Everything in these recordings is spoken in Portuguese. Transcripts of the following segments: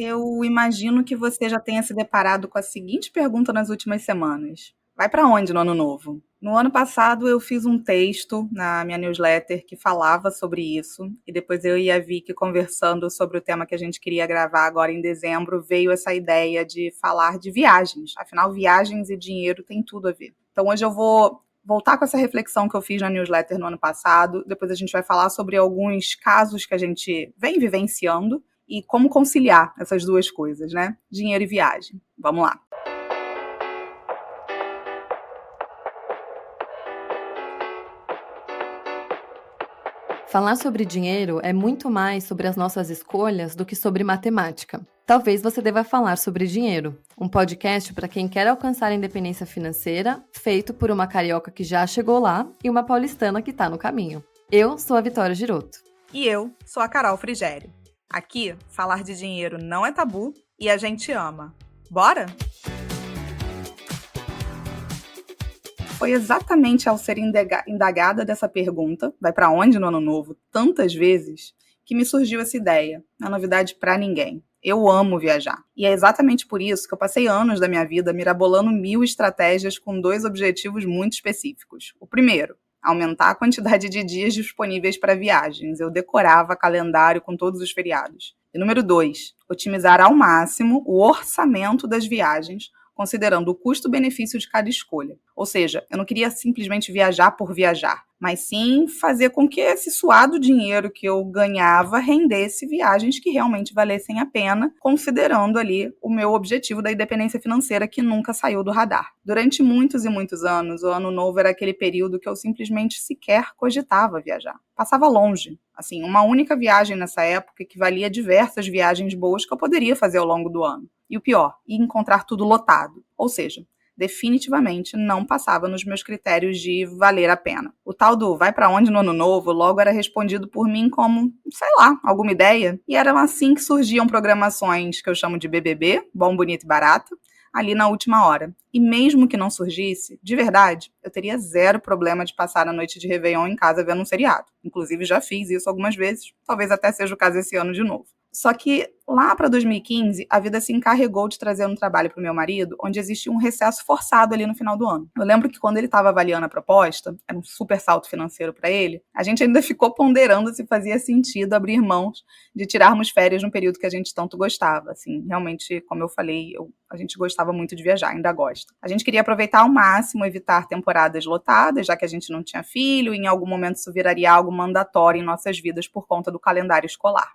Eu imagino que você já tenha se deparado com a seguinte pergunta nas últimas semanas: vai para onde no ano novo? No ano passado eu fiz um texto na minha newsletter que falava sobre isso, e depois eu e a Vicky conversando sobre o tema que a gente queria gravar agora em dezembro, veio essa ideia de falar de viagens. Afinal, viagens e dinheiro têm tudo a ver. Então hoje eu vou voltar com essa reflexão que eu fiz na newsletter no ano passado, depois a gente vai falar sobre alguns casos que a gente vem vivenciando e como conciliar essas duas coisas, né? Dinheiro e viagem. Vamos lá. Falar sobre dinheiro é muito mais sobre as nossas escolhas do que sobre matemática. Talvez você deva falar sobre dinheiro, um podcast para quem quer alcançar a independência financeira, feito por uma carioca que já chegou lá e uma paulistana que está no caminho. Eu sou a Vitória Giroto. E eu sou a Carol Frigério. Aqui, falar de dinheiro não é tabu e a gente ama. Bora? Foi exatamente ao ser indagada dessa pergunta, vai para onde no ano novo, tantas vezes, que me surgiu essa ideia. Não é novidade para ninguém. Eu amo viajar. E é exatamente por isso que eu passei anos da minha vida mirabolando 1000 estratégias com 2 objetivos muito específicos. O primeiro, aumentar a quantidade de dias disponíveis para viagens. Eu decorava calendário com todos os feriados. E número 2, otimizar ao máximo o orçamento das viagens, considerando o custo-benefício de cada escolha. Ou seja, eu não queria simplesmente viajar por viajar, mas sim fazer com que esse suado dinheiro que eu ganhava rendesse viagens que realmente valessem a pena, considerando ali o meu objetivo da independência financeira que nunca saiu do radar. Durante muitos e muitos anos, o ano novo era aquele período que eu simplesmente sequer cogitava viajar. Passava longe. Assim, uma única viagem nessa época equivalia a diversas viagens boas que eu poderia fazer ao longo do ano. E o pior, ia encontrar tudo lotado. Ou seja, definitivamente não passava nos meus critérios de valer a pena. O tal do vai para onde no ano novo logo era respondido por mim como, sei lá, alguma ideia. E eram assim que surgiam programações que eu chamo de BBB, bom, bonito e barato, ali na última hora. E mesmo que não surgisse, de verdade, eu teria zero problema de passar a noite de Réveillon em casa vendo um seriado. Inclusive já fiz isso algumas vezes, talvez até seja o caso esse ano de novo. Só que lá para 2015, a vida se encarregou de trazer um trabalho para o meu marido, onde existia um recesso forçado ali no final do ano. Eu lembro que quando ele estava avaliando a proposta, era um super salto financeiro para ele, a gente ainda ficou ponderando se fazia sentido abrir mãos de tirarmos férias num período que a gente tanto gostava. Assim, realmente, como eu falei, a gente gostava muito de viajar, ainda gosta. A gente queria aproveitar ao máximo, evitar temporadas lotadas, já que a gente não tinha filho, e em algum momento isso viraria algo mandatório em nossas vidas por conta do calendário escolar.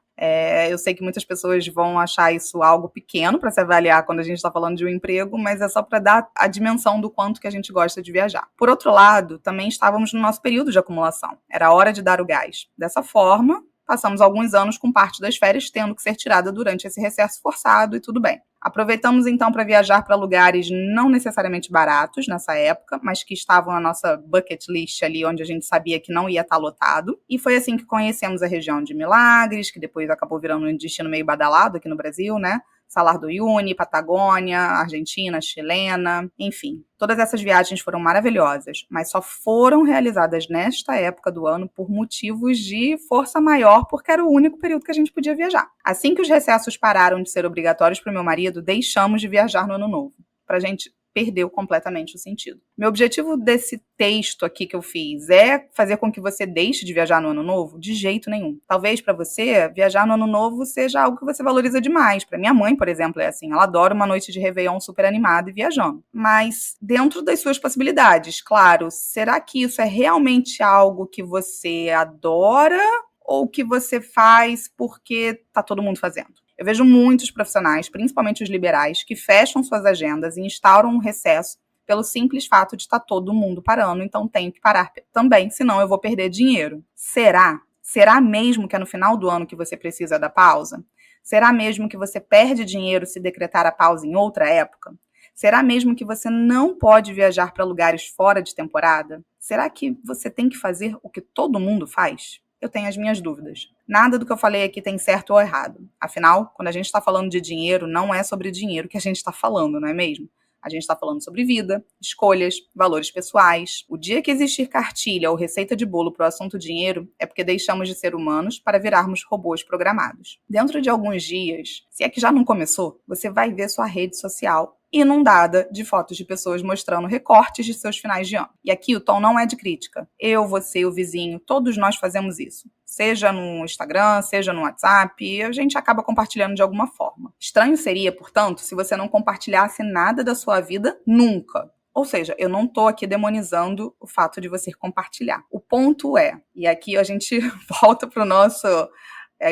Eu sei que muitas pessoas vão achar isso algo pequeno para se avaliar quando a gente está falando de um emprego, mas é só para dar a dimensão do quanto que a gente gosta de viajar. Por outro lado, também estávamos no nosso período de acumulação. Era hora de dar o gás. Dessa forma, passamos alguns anos com parte das férias tendo que ser tirada durante esse recesso forçado e tudo bem. Aproveitamos então para viajar para lugares não necessariamente baratos nessa época, mas que estavam na nossa bucket list ali, onde a gente sabia que não ia estar lotado. E foi assim que conhecemos a região de Milagres, que depois acabou virando um destino meio badalado aqui no Brasil, né? Salar do Uyuni, Patagônia, Argentina, Chilena, enfim. Todas essas viagens foram maravilhosas, mas só foram realizadas nesta época do ano por motivos de força maior, porque era o único período que a gente podia viajar. Assim que os recessos pararam de ser obrigatórios para o meu marido, deixamos de viajar no ano novo. Pra gente perdeu completamente o sentido. Meu objetivo desse texto aqui que eu fiz é fazer com que você deixe de viajar no ano novo? De jeito nenhum. Talvez para você, viajar no ano novo seja algo que você valoriza demais. Para minha mãe, por exemplo, é assim, ela adora uma noite de Réveillon super animada e viajando. Mas dentro das suas possibilidades, claro, será que isso é realmente algo que você adora ou que você faz porque tá todo mundo fazendo? Eu vejo muitos profissionais, principalmente os liberais, que fecham suas agendas e instauram um recesso pelo simples fato de estar todo mundo parando, então tenho que parar também, senão eu vou perder dinheiro. Será? Será mesmo que é no final do ano que você precisa da pausa? Será mesmo que você perde dinheiro se decretar a pausa em outra época? Será mesmo que você não pode viajar para lugares fora de temporada? Será que você tem que fazer o que todo mundo faz? Eu tenho as minhas dúvidas. Nada do que eu falei aqui tem certo ou errado. Afinal, quando a gente está falando de dinheiro, não é sobre dinheiro que a gente está falando, não é mesmo? A gente está falando sobre vida, escolhas, valores pessoais. O dia que existir cartilha ou receita de bolo para o assunto dinheiro é porque deixamos de ser humanos para virarmos robôs programados. Dentro de alguns dias, se é que já não começou, você vai ver sua rede social inundada de fotos de pessoas mostrando recortes de seus finais de ano. E aqui o tom não é de crítica. Eu, você, o vizinho, todos nós fazemos isso. Seja no Instagram, seja no WhatsApp, a gente acaba compartilhando de alguma forma. Estranho seria, portanto, se você não compartilhasse nada da sua vida nunca. Ou seja, eu não estou aqui demonizando o fato de você compartilhar. O ponto é, e aqui a gente volta para o nosso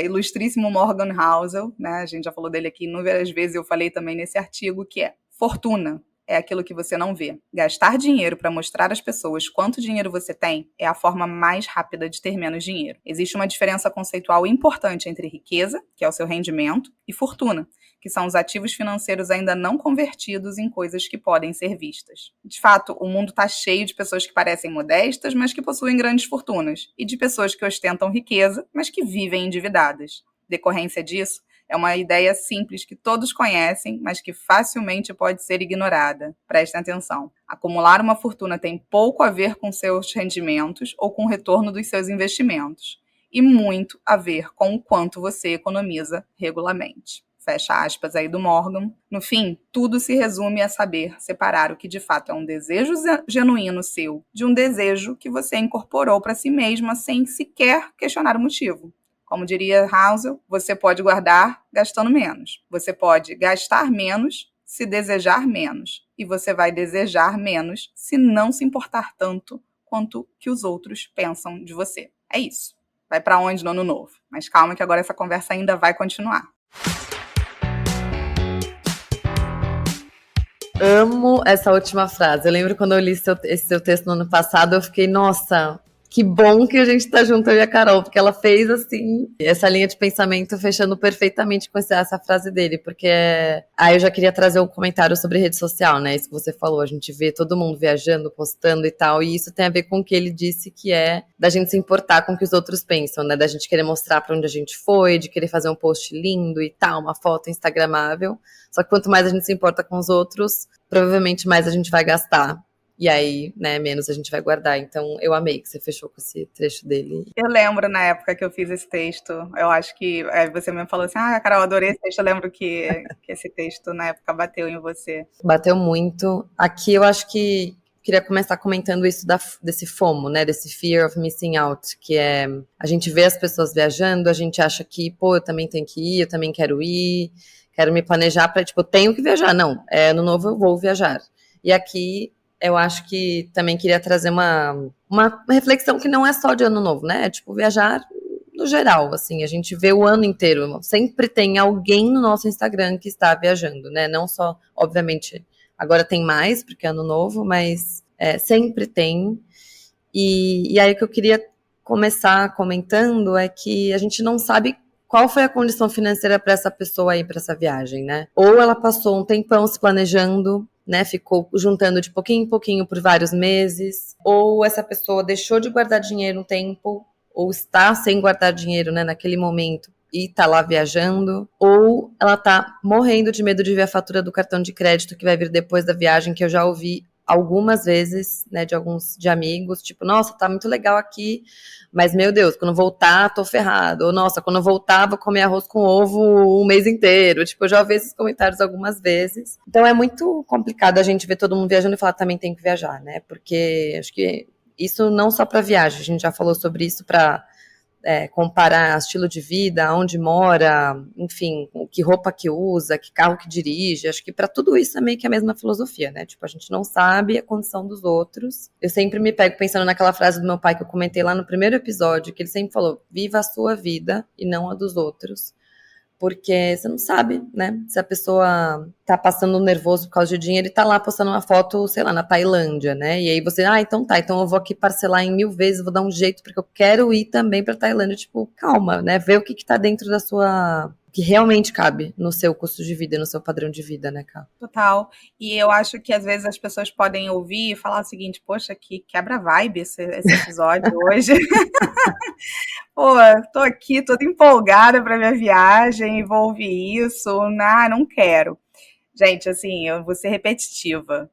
ilustríssimo Morgan Housel, né? A gente já falou dele aqui inúmeras vezes, eu falei também nesse artigo, que é fortuna é aquilo que você não vê. Gastar dinheiro para mostrar às pessoas quanto dinheiro você tem é a forma mais rápida de ter menos dinheiro. Existe uma diferença conceitual importante entre riqueza, que é o seu rendimento, e fortuna, que são os ativos financeiros ainda não convertidos em coisas que podem ser vistas. De fato, o mundo está cheio de pessoas que parecem modestas, mas que possuem grandes fortunas, e de pessoas que ostentam riqueza, mas que vivem endividadas. Decorrência disso, é uma ideia simples que todos conhecem, mas que facilmente pode ser ignorada. Prestem atenção. Acumular uma fortuna tem pouco a ver com seus rendimentos ou com o retorno dos seus investimentos, e muito a ver com o quanto você economiza regularmente. Fecha aspas aí do Morgan. No fim, tudo se resume a saber separar o que de fato é um desejo genuíno seu de um desejo que você incorporou para si mesma sem sequer questionar o motivo. Como diria Housel, você pode guardar gastando menos. Você pode gastar menos se desejar menos. E você vai desejar menos se não se importar tanto quanto que os outros pensam de você. É isso. Vai para onde no ano novo? Mas calma que agora essa conversa ainda vai continuar. Amo essa última frase. Eu lembro quando eu li esse seu texto no ano passado, eu fiquei, nossa, que bom que a gente tá junto, eu e a Carol, porque ela fez, assim, essa linha de pensamento fechando perfeitamente com essa frase dele, porque aí eu já queria trazer um comentário sobre rede social, né, isso que você falou, a gente vê todo mundo viajando, postando e tal, e isso tem a ver com o que ele disse, que é da gente se importar com o que os outros pensam, né, da gente querer mostrar pra onde a gente foi, de querer fazer um post lindo e tal, uma foto instagramável, só que quanto mais a gente se importa com os outros, provavelmente mais a gente vai gastar. E aí, né, menos a gente vai guardar. Então, eu amei que você fechou com esse trecho dele. Eu lembro na época que eu fiz esse texto, eu acho que você mesmo falou assim, Carol, adorei esse texto. Eu lembro que esse texto na época bateu em você. Bateu muito. Aqui eu acho que queria começar comentando isso desse FOMO, né, desse Fear of Missing Out, que é, a gente vê as pessoas viajando, a gente acha que, pô, eu também tenho que ir, eu também quero ir, quero me planejar para, tipo, tenho que viajar. Não, ano novo eu vou viajar. E aqui eu acho que também queria trazer uma reflexão que não é só de ano novo, né? É tipo viajar no geral, assim, a gente vê o ano inteiro. Sempre tem alguém no nosso Instagram que está viajando, né? Não só, obviamente, agora tem mais, porque é ano novo, mas sempre tem. E aí o que eu queria começar comentando é que a gente não sabe qual foi a condição financeira para essa pessoa aí, para essa viagem, né? Ou ela passou um tempão se planejando, né, ficou juntando de pouquinho em pouquinho por vários meses, ou essa pessoa deixou de guardar dinheiro um tempo, ou está sem guardar dinheiro, né, naquele momento, e tá lá viajando, ou ela tá morrendo de medo de ver a fatura do cartão de crédito que vai vir depois da viagem, que eu já ouvi algumas vezes, né, de amigos, tipo, nossa, tá muito legal aqui, mas, meu Deus, quando voltar, tô ferrado. Ou, nossa, quando voltar, vou comer arroz com ovo um mês inteiro. Tipo, eu já ouvi esses comentários algumas vezes. Então, é muito complicado a gente ver todo mundo viajando e falar, também tem que viajar, né? Porque acho que isso não só para viagem, a gente já falou sobre isso para comparar estilo de vida, onde mora, enfim, que roupa que usa, que carro que dirige. Acho que para tudo isso é meio que a mesma filosofia, né? Tipo, a gente não sabe a condição dos outros. Eu sempre me pego pensando naquela frase do meu pai que eu comentei lá no primeiro episódio, que ele sempre falou, viva a sua vida e não a dos outros. Porque você não sabe, né, se a pessoa tá passando nervoso por causa de dinheiro e tá lá postando uma foto, sei lá, na Tailândia, né, e aí você, então tá, então eu vou aqui parcelar em 1000 vezes, vou dar um jeito, porque eu quero ir também pra Tailândia, tipo, calma, né, ver o que tá dentro da sua, que realmente cabe no seu custo de vida, no seu padrão de vida, né, Cá? Total, e eu acho que às vezes as pessoas podem ouvir e falar o seguinte, poxa, que quebra vibe esse episódio hoje. Pô, tô aqui toda empolgada para minha viagem e vou ouvir isso. Não quero. Gente, assim, eu vou ser repetitiva.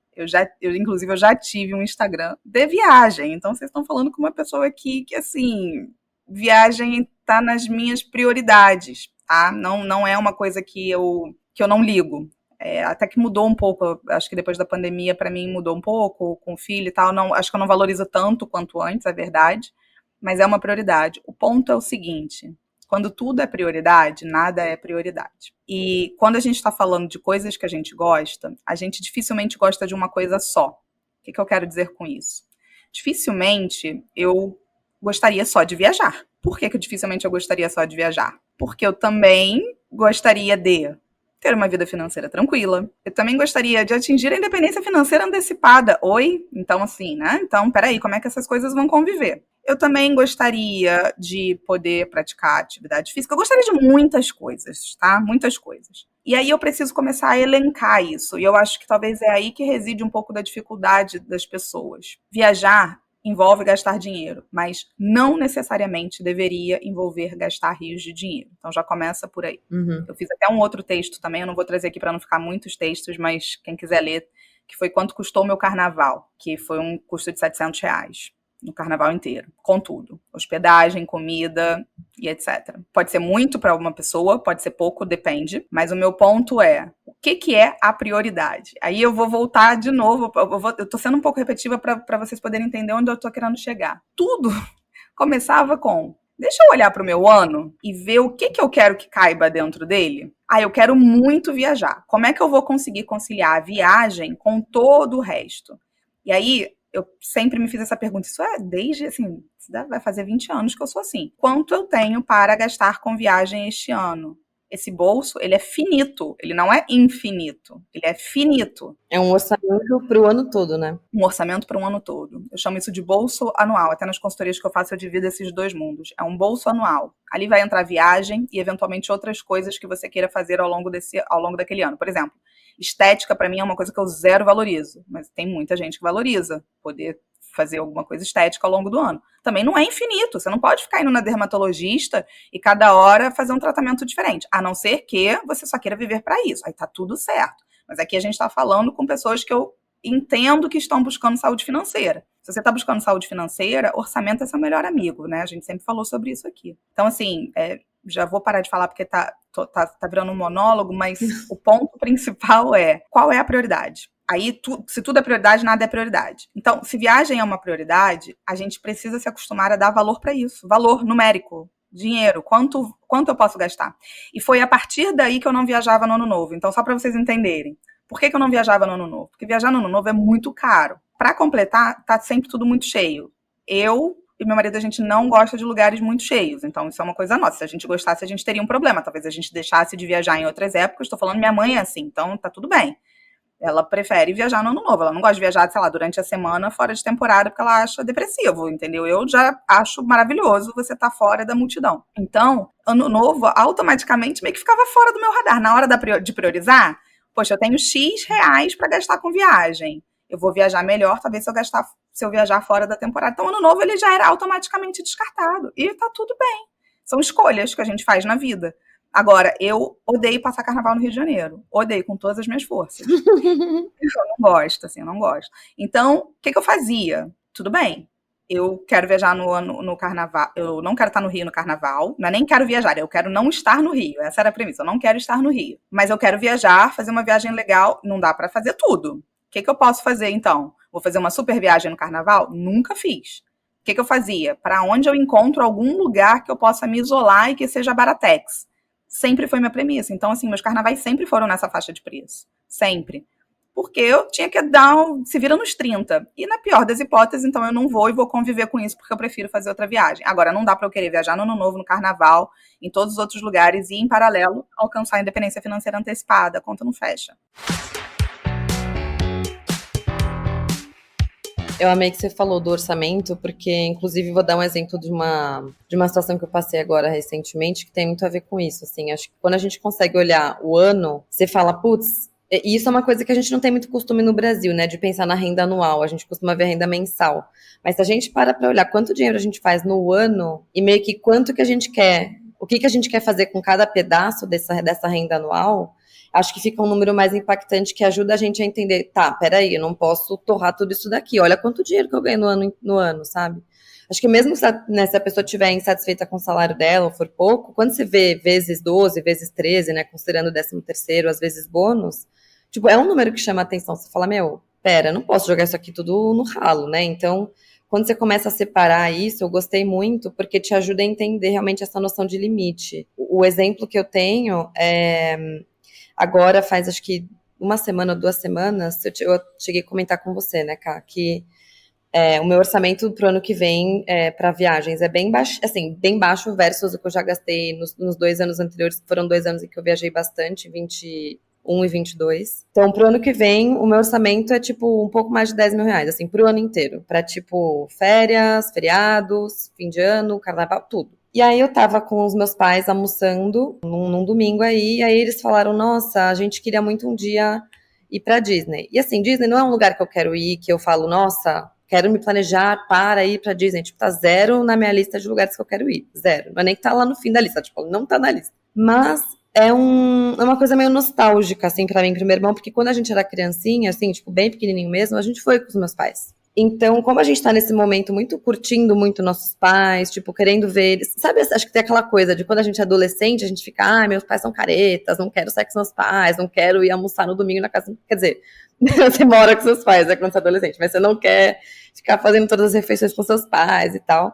Inclusive, eu já tive um Instagram de viagem. Então, vocês estão falando com uma pessoa aqui que, assim, viagem tá nas minhas prioridades, tá? Não é uma coisa que eu não ligo. Até que mudou um pouco, acho que depois da pandemia, para mim, mudou um pouco, com o filho e tal. Não, acho que eu não valorizo tanto quanto antes, é verdade. Mas é uma prioridade. O ponto é o seguinte: quando tudo é prioridade, nada é prioridade. E quando a gente está falando de coisas que a gente dificilmente gosta de uma coisa só. O que eu quero dizer com isso? Dificilmente eu gostaria só de viajar. Por que dificilmente eu gostaria só de viajar? Porque eu também gostaria de ter uma vida financeira tranquila. Eu também gostaria de atingir a independência financeira antecipada. Oi? Então, assim, né? Então, peraí, como é que essas coisas vão conviver? Eu também gostaria de poder praticar atividade física. Eu gostaria de muitas coisas, tá? Muitas coisas. E aí eu preciso começar a elencar isso. E eu acho que talvez é aí que reside um pouco da dificuldade das pessoas. Viajar envolve gastar dinheiro, mas não necessariamente deveria envolver gastar rios de dinheiro. Então já começa por aí. Uhum. Eu fiz até um outro texto também, eu não vou trazer aqui para não ficar muitos textos, mas quem quiser ler, que foi quanto custou o meu carnaval, que foi um custo de R$ 700 no carnaval inteiro, com tudo. Hospedagem, comida e etc. Pode ser muito para uma pessoa, pode ser pouco, depende. Mas o meu ponto é, o que é a prioridade? Aí eu vou voltar de novo, eu tô sendo um pouco repetitiva para vocês poderem entender onde eu tô querendo chegar. Tudo começava com: deixa eu olhar para o meu ano e ver o que eu quero que caiba dentro dele. Eu quero muito viajar. Como é que eu vou conseguir conciliar a viagem com todo o resto? E aí, eu sempre me fiz essa pergunta. Isso é desde, assim, vai fazer 20 anos que eu sou assim. Quanto eu tenho para gastar com viagem este ano? Esse bolso, ele é finito, ele não é infinito, ele é finito. É um orçamento para o ano todo, né? Um orçamento para um ano todo. Eu chamo isso de bolso anual. Até nas consultorias que eu faço, eu divido esses dois mundos. É um bolso anual. Ali vai entrar viagem e, eventualmente, outras coisas que você queira fazer ao longo daquele ano. Por exemplo, estética, para mim, é uma coisa que eu zero valorizo. Mas tem muita gente que valoriza poder fazer alguma coisa estética ao longo do ano. Também não é infinito. Você não pode ficar indo na dermatologista e cada hora fazer um tratamento diferente. A não ser que você só queira viver para isso. Aí tá tudo certo. Mas aqui a gente está falando com pessoas que eu entendo que estão buscando saúde financeira. Se você está buscando saúde financeira, orçamento é seu melhor amigo, né? A gente sempre falou sobre isso aqui. Então, assim, já vou parar de falar porque tá virando um monólogo, mas o ponto principal é: qual é a prioridade? Aí, se tudo é prioridade, nada é prioridade. Então, se viagem é uma prioridade, a gente precisa se acostumar a dar valor para isso. Valor numérico. Dinheiro, quanto eu posso gastar? E foi a partir daí que eu não viajava no ano novo. Então, só para vocês entenderem. Por que eu não viajava no ano novo? Porque viajar no ano novo é muito caro. Para completar, tá sempre tudo muito cheio. Eu e meu marido, a gente não gosta de lugares muito cheios. Então, isso é uma coisa nossa. Se a gente gostasse, a gente teria um problema. Talvez a gente deixasse de viajar em outras épocas. Estou falando, minha mãe é assim, então tá tudo bem. Ela prefere viajar no ano novo. Ela não gosta de viajar, sei lá, durante a semana fora de temporada, porque ela acha depressivo, entendeu? Eu já acho maravilhoso você estar fora da multidão. Então, ano novo, automaticamente, meio que ficava fora do meu radar. Na hora de priorizar, poxa, eu tenho X reais para gastar com viagem. Eu vou viajar melhor, talvez, se eu viajar fora da temporada. Então, ano novo, ele já era automaticamente descartado. E tá tudo bem. São escolhas que a gente faz na vida. Agora, eu odeio passar carnaval no Rio de Janeiro. Odeio com todas as minhas forças. Eu não gosto, assim, eu não gosto. Então, o que eu fazia? Tudo bem. Eu quero viajar no carnaval. Eu não quero estar no Rio no carnaval. Não é nem quero viajar, eu quero não estar no Rio. Essa era a premissa. Eu não quero estar no Rio. Mas eu quero viajar, fazer uma viagem legal. Não dá para fazer tudo. O que eu posso fazer, então? Vou fazer uma super viagem no carnaval? Nunca fiz. O que eu fazia? Para onde eu encontro algum lugar que eu possa me isolar e que seja baratex? Sempre foi minha premissa. Então, assim, meus carnavais sempre foram nessa faixa de preço. Sempre. Porque eu tinha que se vira nos 30. E na pior das hipóteses, então eu não vou e vou conviver com isso porque eu prefiro fazer outra viagem. Agora, não dá para eu querer viajar no ano novo, no carnaval, em todos os outros lugares e, em paralelo, alcançar a independência financeira antecipada. A conta não fecha. Eu amei que você falou do orçamento, porque, inclusive, vou dar um exemplo de uma situação que eu passei agora recentemente, que tem muito a ver com isso, assim. Acho que quando a gente consegue olhar o ano, você fala, putz, e isso é uma coisa que a gente não tem muito costume no Brasil, né, de pensar na renda anual, a gente costuma ver a renda mensal. Mas se a gente para olhar quanto dinheiro a gente faz no ano, e meio que quanto que a gente quer, o que a gente quer fazer com cada pedaço dessa renda anual, acho que fica um número mais impactante que ajuda a gente a entender, tá, peraí, eu não posso torrar tudo isso daqui, olha quanto dinheiro que eu ganho no ano, sabe? Acho que mesmo se a pessoa estiver insatisfeita com o salário dela, ou for pouco, quando você vê vezes 12, vezes 13, né, considerando o 13º, às vezes bônus, tipo, é um número que chama a atenção. Você fala, meu, pera, eu não posso jogar isso aqui tudo no ralo, né? Então, quando você começa a separar isso, eu gostei muito, porque te ajuda a entender realmente essa noção de limite. O exemplo que eu tenho é, agora faz acho que uma semana ou 2 semanas, eu cheguei a comentar com você, né, Ká, que o meu orçamento para o ano que vem para viagens é bem baixo, assim, bem baixo versus o que eu já gastei nos 2 anos anteriores, que foram 2 anos em que eu viajei bastante, 21 e 22. Então, pro ano que vem, o meu orçamento é, tipo, um pouco mais de 10 mil reais, assim, pro ano inteiro. Pra, tipo, férias, feriados, fim de ano, carnaval, tudo. E aí eu tava com os meus pais almoçando num domingo aí, e aí eles falaram, nossa, a gente queria muito um dia ir pra Disney. E assim, Disney não é um lugar que eu quero ir, que eu falo, nossa, quero me planejar para ir pra Disney. Tipo, tá zero na minha lista de lugares que eu quero ir. Zero. Não é nem que tá lá no fim da lista, tipo, não tá na lista. Mas é uma coisa meio nostálgica, assim, pra mim, pro meu irmão, porque quando a gente era criancinha, assim, tipo, bem pequenininho mesmo, a gente foi com os meus pais. Então, como a gente tá nesse momento muito curtindo muito nossos pais, tipo, querendo ver eles, sabe, acho que tem aquela coisa de quando a gente é adolescente, a gente fica, meus pais são caretas, não quero sair com meus pais, não quero ir almoçar no domingo na casa, quer dizer, você mora com seus pais, quando você é adolescente, mas você não quer ficar fazendo todas as refeições com seus pais e tal.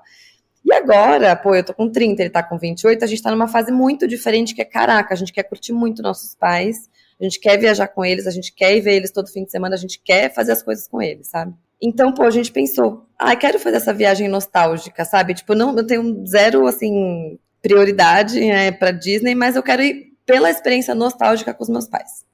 E agora, pô, eu tô com 30, ele tá com 28, a gente tá numa fase muito diferente, que é, caraca, a gente quer curtir muito nossos pais, a gente quer viajar com eles, a gente quer ir ver eles todo fim de semana, a gente quer fazer as coisas com eles, sabe? Então, pô, a gente pensou, quero fazer essa viagem nostálgica, sabe? Tipo, não, eu tenho zero, assim, prioridade pra Disney, mas eu quero ir pela experiência nostálgica com os meus pais.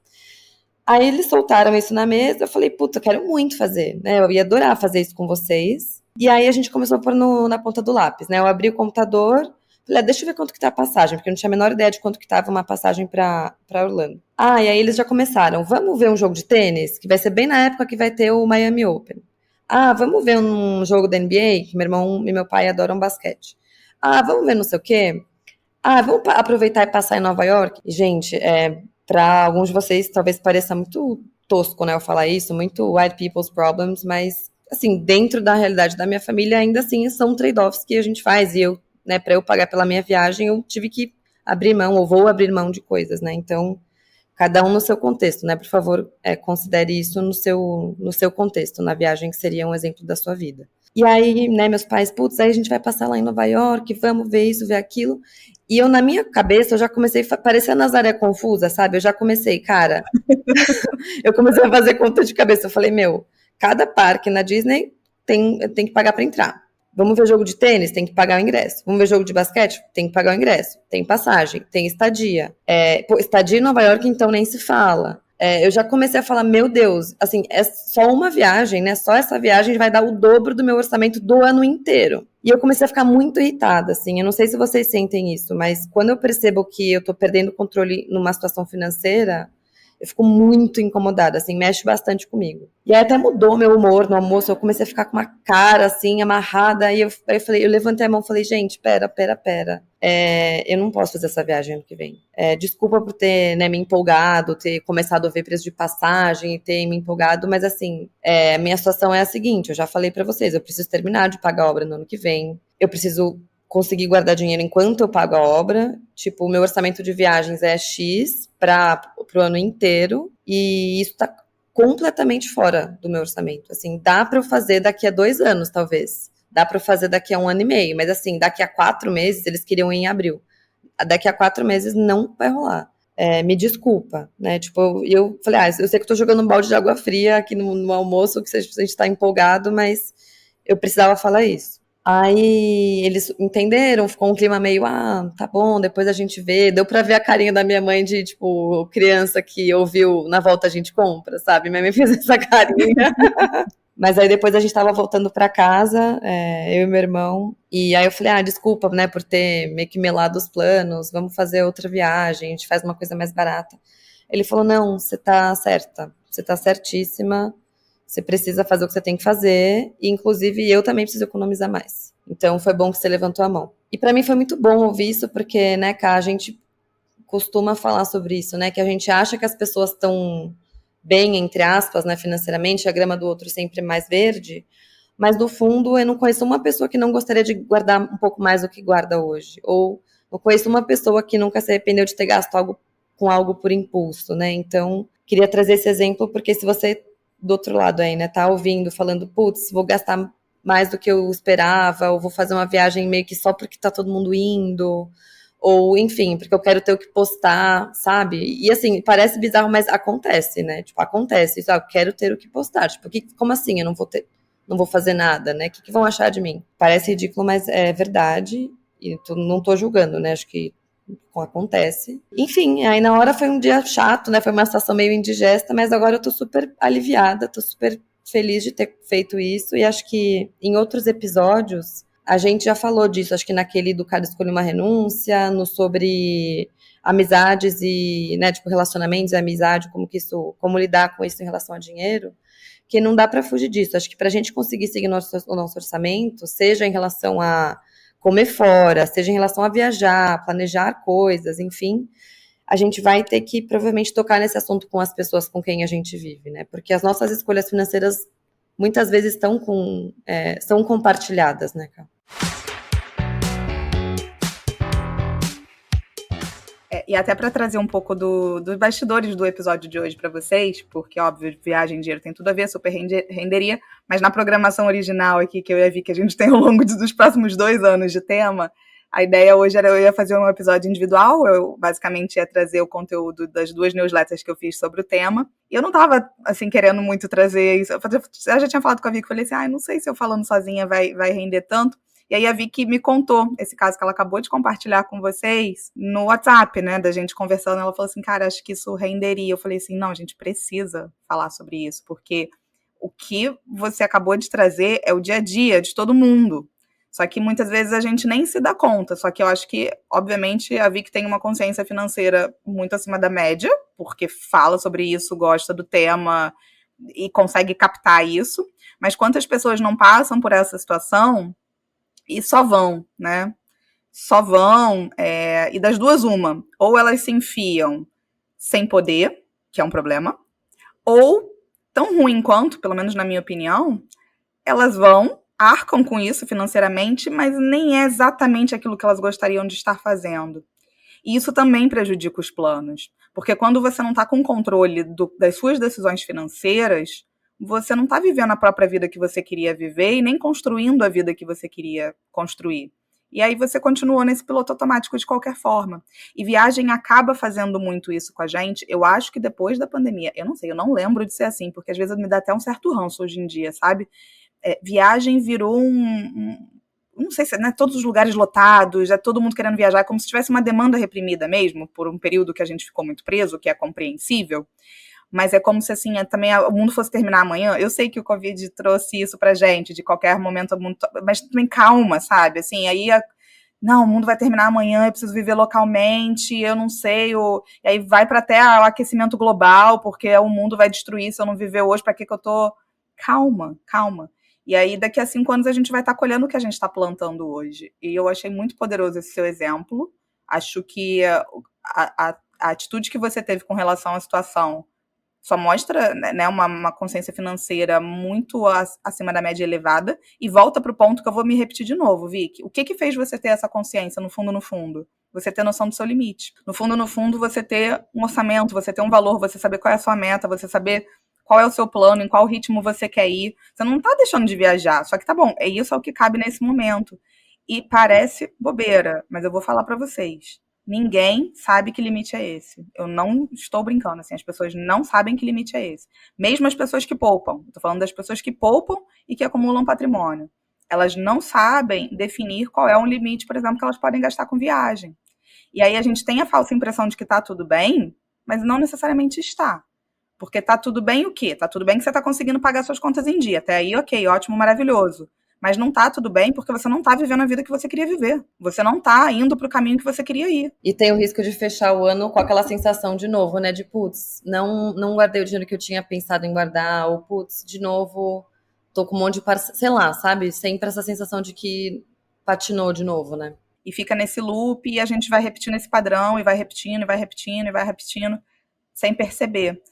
Aí eles soltaram isso na mesa, eu falei, puta, eu quero muito fazer, né? Eu ia adorar fazer isso com vocês. E aí a gente começou a pôr na ponta do lápis, né? Eu abri o computador, falei, deixa eu ver quanto que tá a passagem, porque eu não tinha a menor ideia de quanto que tava uma passagem pra Orlando. E aí eles já começaram, vamos ver um jogo de tênis, que vai ser bem na época que vai ter o Miami Open. Vamos ver um jogo da NBA, que meu irmão e meu pai adoram basquete. Vamos ver não sei o quê. Vamos aproveitar e passar em Nova York. E, gente, para alguns de vocês talvez pareça muito tosco, né, eu falar isso, muito white people's problems, mas, assim, dentro da realidade da minha família, ainda assim, são trade-offs que a gente faz, e eu, né, para eu pagar pela minha viagem, eu tive que abrir mão, ou vou abrir mão de coisas, né, então, cada um no seu contexto, né, por favor, considere isso no seu contexto, na viagem que seria um exemplo da sua vida. E aí, né, meus pais, putz, aí a gente vai passar lá em Nova York, vamos ver isso, ver aquilo. E eu, na minha cabeça, eu já comecei a parecer a Nazaré confusa, sabe? Eu já comecei, cara, eu comecei a fazer conta de cabeça. Eu falei, meu, cada parque na Disney tem que pagar para entrar. Vamos ver jogo de tênis? Tem que pagar o ingresso. Vamos ver jogo de basquete? Tem que pagar o ingresso. Tem passagem, tem estadia. Estadia em Nova York, então, nem se fala. Eu já comecei a falar, meu Deus, assim, é só uma viagem, né? Só essa viagem vai dar o dobro do meu orçamento do ano inteiro. E eu comecei a ficar muito irritada, assim. Eu não sei se vocês sentem isso, mas quando eu percebo que eu tô perdendo o controle numa situação financeira, eu fico muito incomodada, assim, mexe bastante comigo. E aí até mudou meu humor no almoço, eu comecei a ficar com uma cara, assim, amarrada, aí eu levantei a mão e falei, gente, pera. Eu não posso fazer essa viagem ano que vem. Desculpa por ter, né, me empolgado, ter começado a ver preço de passagem e ter me empolgado, mas assim, a minha situação é a seguinte, eu já falei pra vocês, eu preciso terminar de pagar a obra no ano que vem, eu preciso conseguir guardar dinheiro enquanto eu pago a obra. Tipo, o meu orçamento de viagens é X para o ano inteiro, e isso tá completamente fora do meu orçamento. Assim, dá para eu fazer daqui a 2 anos, talvez. Dá para eu fazer daqui a 1 ano e meio, mas assim, daqui a 4 meses, eles queriam ir em abril. Daqui a 4 meses não vai rolar. Me desculpa, né? Tipo, eu falei, eu sei que eu tô jogando um balde de água fria aqui no almoço, que a gente tá empolgado, mas eu precisava falar isso. Aí eles entenderam, ficou um clima meio, tá bom, depois a gente vê. Deu pra ver a carinha da minha mãe de, tipo, criança que ouviu na volta a gente compra, sabe? Minha mãe fez essa carinha. Mas aí depois a gente tava voltando pra casa, eu e meu irmão, e aí eu falei, desculpa, né, por ter meio que melado os planos, vamos fazer outra viagem, a gente faz uma coisa mais barata. Ele falou, não, você tá certa, você tá certíssima, você precisa fazer o que você tem que fazer, e inclusive eu também preciso economizar mais. Então foi bom que você levantou a mão. E pra mim foi muito bom ouvir isso, porque, né, Ká, a gente costuma falar sobre isso, né? Que a gente acha que as pessoas estão bem, entre aspas, né, financeiramente, a grama do outro sempre é mais verde, mas no fundo eu não conheço uma pessoa que não gostaria de guardar um pouco mais do que guarda hoje, ou eu conheço uma pessoa que nunca se arrependeu de ter gasto algo com algo por impulso, né? Então, queria trazer esse exemplo, porque se você, do outro lado aí, né, tá ouvindo, falando, putz, vou gastar mais do que eu esperava, ou vou fazer uma viagem meio que só porque tá todo mundo indo, ou, enfim, porque eu quero ter o que postar, sabe? E, assim, parece bizarro, mas acontece, né? Tipo, acontece. Isso, eu quero ter o que postar. Tipo, como assim eu não vou fazer nada, né? O que vão achar de mim? Parece ridículo, mas é verdade. E não tô julgando, né? Acho que acontece. Enfim, aí na hora foi um dia chato, né? Foi uma situação meio indigesta, mas agora eu tô super aliviada, tô super feliz de ter feito isso. E acho que em outros episódios a gente já falou disso, acho que naquele do cara escolher uma renúncia, no sobre amizades e, né, tipo, relacionamentos e amizade, como lidar com isso em relação a dinheiro, que não dá para fugir disso. Acho que para a gente conseguir seguir o nosso orçamento, seja em relação a comer fora, seja em relação a viajar, planejar coisas, enfim, a gente vai ter que provavelmente tocar nesse assunto com as pessoas com quem a gente vive, né? Porque as nossas escolhas financeiras muitas vezes são compartilhadas, né, cara? E até para trazer um pouco dos bastidores do episódio de hoje para vocês, porque, óbvio, viagem e dinheiro tem tudo a ver, super renderia, mas na programação original aqui, que eu ia ver que a gente tem ao longo dos próximos 2 anos de tema, a ideia hoje era eu ia fazer um episódio individual, eu basicamente ia trazer o conteúdo das 2 newsletters que eu fiz sobre o tema, e eu não tava, assim, querendo muito trazer isso, eu já tinha falado com a Vicky, falei assim, não sei se eu falando sozinha vai render tanto. E aí a Vicky me contou esse caso que ela acabou de compartilhar com vocês no WhatsApp, né, da gente conversando. Ela falou assim, cara, acho que isso renderia. Eu falei assim, não, a gente precisa falar sobre isso, porque o que você acabou de trazer é o dia a dia de todo mundo. Só que muitas vezes a gente nem se dá conta. Só que eu acho que, obviamente, a Vicky tem uma consciência financeira muito acima da média, porque fala sobre isso, gosta do tema e consegue captar isso. Mas quantas pessoas não passam por essa situação e só vão, né? Só vão, e das duas, uma. Ou elas se enfiam sem poder, que é um problema, ou, tão ruim quanto, pelo menos na minha opinião, elas vão, arcam com isso financeiramente, mas nem é exatamente aquilo que elas gostariam de estar fazendo. E isso também prejudica os planos, porque quando você não está com controle das suas decisões financeiras, você não está vivendo a própria vida que você queria viver e nem construindo a vida que você queria construir. E aí você continuou nesse piloto automático de qualquer forma. E viagem acaba fazendo muito isso com a gente. Eu acho que depois da pandemia, eu não sei, eu não lembro de ser assim, porque às vezes me dá até um certo ranço hoje em dia, sabe? Viagem virou não sei se, né, todos os lugares lotados, já todo mundo querendo viajar, como se tivesse uma demanda reprimida mesmo, por um período que a gente ficou muito preso, que é compreensível, mas é como se, assim, também o mundo fosse terminar amanhã. Eu sei que o Covid trouxe isso pra gente, de qualquer momento, mas também calma, sabe, assim, aí não, o mundo vai terminar amanhã, eu preciso viver localmente, eu não sei, e aí vai para até o aquecimento global, porque o mundo vai destruir se eu não viver hoje, para que eu tô... Calma, calma. E aí, daqui a 5 anos, a gente vai estar colhendo o que a gente está plantando hoje. E eu achei muito poderoso esse seu exemplo. Acho que a atitude que você teve com relação à situação só mostra, né, uma consciência financeira muito acima da média elevada. E volta para o ponto que eu vou me repetir de novo, Vicky. O que fez você ter essa consciência, no fundo, no fundo? Você ter noção do seu limite. No fundo, você ter um orçamento, você ter um valor, você saber qual é a sua meta, você saber qual é o seu plano, em qual ritmo você quer ir. Você não tá deixando de viajar, só que tá bom, isso é o que cabe nesse momento. E parece bobeira, mas eu vou falar para vocês. Ninguém sabe que limite é esse. Eu não estou brincando, assim, as pessoas não sabem que limite é esse. Mesmo as pessoas que poupam. Estou falando das pessoas que poupam e que acumulam patrimônio. Elas não sabem definir qual é um limite, por exemplo, que elas podem gastar com viagem. E aí a gente tem a falsa impressão de que está tudo bem, mas não necessariamente está. Porque tá tudo bem o quê? Tá tudo bem que você tá conseguindo pagar suas contas em dia. Até aí, ok, ótimo, maravilhoso. Mas não tá tudo bem porque você não tá vivendo a vida que você queria viver. Você não tá indo pro caminho que você queria ir. E tem o risco de fechar o ano com aquela sensação de novo, né? De putz, não guardei o dinheiro que eu tinha pensado em guardar, ou putz, de novo, tô com um monte de sei lá, sabe? Sempre essa sensação de que patinou de novo, né? e fica nesse loop e a gente vai repetindo esse padrão e vai repetindo, e vai repetindo, e vai repetindo, sem perceber.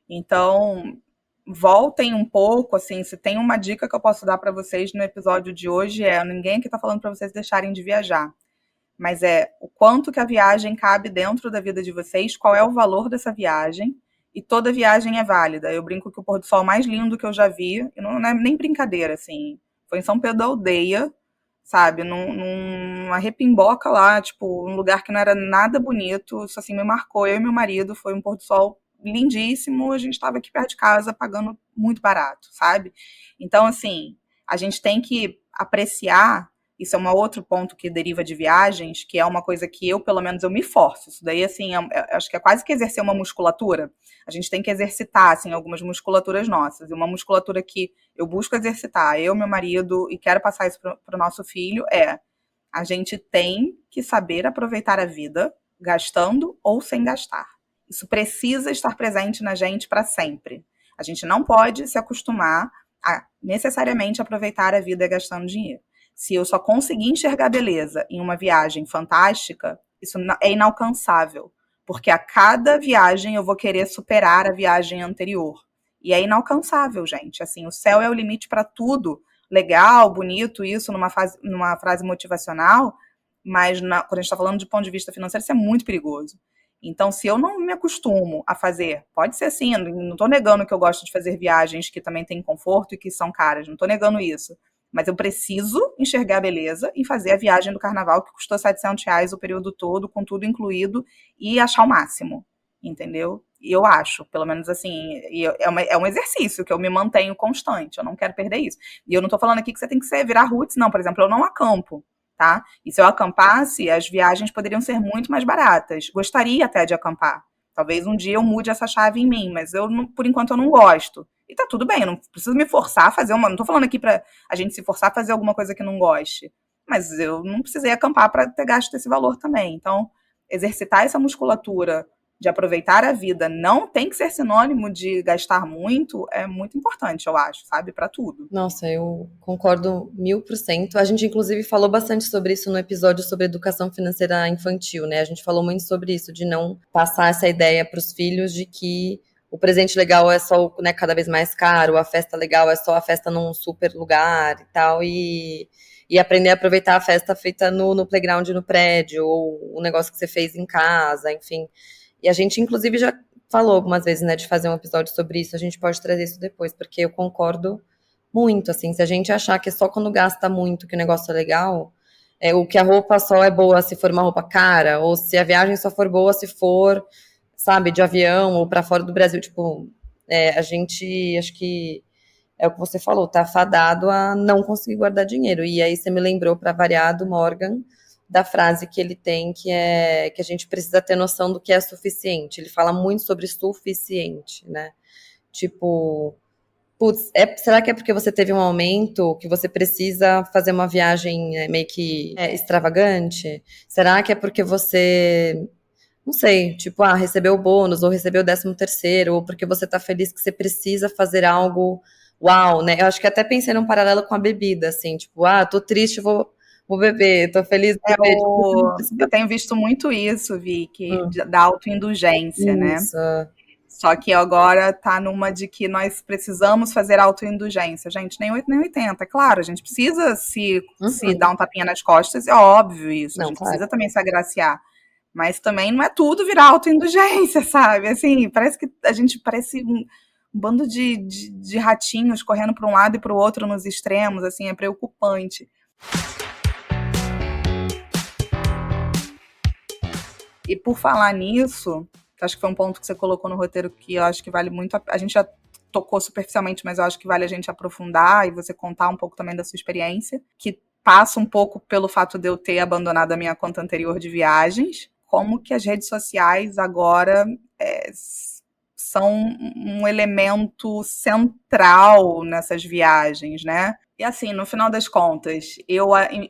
Então, voltem um pouco, assim, se tem uma dica que eu posso dar para vocês no episódio de hoje ninguém aqui está falando para vocês deixarem de viajar, mas o quanto que a viagem cabe dentro da vida de vocês, qual é o valor dessa viagem, e toda viagem é válida. Eu brinco que o pôr do sol mais lindo que eu já vi, e não é nem brincadeira, assim, foi em São Pedro da Aldeia, sabe, numa repimboca lá, tipo, um lugar que não era nada bonito, isso assim me marcou, eu e meu marido, foi um pôr do sol lindíssimo, a gente estava aqui perto de casa pagando muito barato, sabe? Então, assim, a gente tem que apreciar, isso é um outro ponto que deriva de viagens, que é uma coisa que eu, pelo menos, eu me forço. Isso daí, assim, acho que é quase que exercer uma musculatura. A gente tem que exercitar, assim, algumas musculaturas nossas. E uma musculatura que eu busco exercitar, eu, meu marido, e quero passar isso para o nosso filho, a gente tem que saber aproveitar a vida, gastando ou sem gastar. Isso precisa estar presente na gente para sempre. A gente não pode se acostumar a necessariamente aproveitar a vida gastando dinheiro. Se eu só conseguir enxergar beleza em uma viagem fantástica, isso é inalcançável, porque a cada viagem eu vou querer superar a viagem anterior. E é inalcançável, gente. Assim, o céu é o limite para tudo. Legal, bonito isso numa frase motivacional, mas quando a gente está falando de ponto de vista financeiro, isso é muito perigoso. Então, se eu não me acostumo a fazer, pode ser assim, não estou negando que eu gosto de fazer viagens que também têm conforto e que são caras, não estou negando isso. Mas eu preciso enxergar a beleza e fazer a viagem do carnaval que custou R$ 700 o período todo, com tudo incluído, e achar o máximo, entendeu? E eu acho, pelo menos assim, é um exercício que eu me mantenho constante, eu não quero perder isso. E eu não tô falando aqui que você tem que virar roots, não. Por exemplo, eu não acampo, tá? E se eu acampasse, as viagens poderiam ser muito mais baratas. Gostaria até de acampar. Talvez um dia eu mude essa chave em mim, mas por enquanto eu não gosto. E tá tudo bem, eu não preciso me forçar a fazer uma. Não tô falando aqui pra a gente se forçar a fazer alguma coisa que não goste. Mas eu não precisei acampar para ter gasto esse valor também. Então, exercitar essa musculatura de aproveitar a vida não tem que ser sinônimo de gastar muito, é muito importante, eu acho, sabe? Para tudo. Nossa, eu concordo 1000%. A gente, inclusive, falou bastante sobre isso no episódio sobre educação financeira infantil, né? A gente falou muito sobre isso, de não passar essa ideia para os filhos de que o presente legal é só, né, cada vez mais caro, a festa legal é só a festa num super lugar e tal, e aprender a aproveitar a festa feita no playground, no prédio, ou o negócio que você fez em casa, enfim. E a gente, inclusive, já falou algumas vezes, né, de fazer um episódio sobre isso, a gente pode trazer isso depois, porque eu concordo muito, assim, se a gente achar que é só quando gasta muito que o negócio é legal, ou que a roupa só é boa se for uma roupa cara, ou se a viagem só for boa se for, sabe, de avião ou para fora do Brasil, tipo, a gente, acho que é o que você falou, tá fadado a não conseguir guardar dinheiro, e aí você me lembrou, para variar, do Morgan, da frase que ele tem, que é que a gente precisa ter noção do que é suficiente. Ele fala muito sobre suficiente, né? Tipo, putz, será que é porque você teve um aumento que você precisa fazer uma viagem meio que extravagante? Será que é porque você, não sei, tipo, recebeu o bônus, ou recebeu o 13º, ou porque você tá feliz que você precisa fazer algo uau, né? Eu acho que até pensei num paralelo com a bebida, assim, tipo, tô triste, vou beber, tô feliz, vou beber. Eu tenho visto muito isso, Vicky, da autoindulgência, né? Isso. Só que agora tá numa de que nós precisamos fazer autoindulgência. Gente, nem 8 nem 80. É claro, a gente precisa se dar um tapinha nas costas, é óbvio isso. Não, A gente claro. precisa também se agraciar. Mas também não é tudo virar autoindulgência, sabe? Assim, parece que a gente parece um bando de ratinhos correndo para um lado e para o outro nos extremos, assim, é preocupante. E por falar nisso, acho que foi um ponto que você colocou no roteiro que eu acho que vale muito. A gente já tocou superficialmente, mas eu acho que vale a gente aprofundar e você contar um pouco também da sua experiência, que passa um pouco pelo fato de eu ter abandonado a minha conta anterior de viagens, como que as redes sociais agora são um elemento central nessas viagens, né? E assim, no final das contas,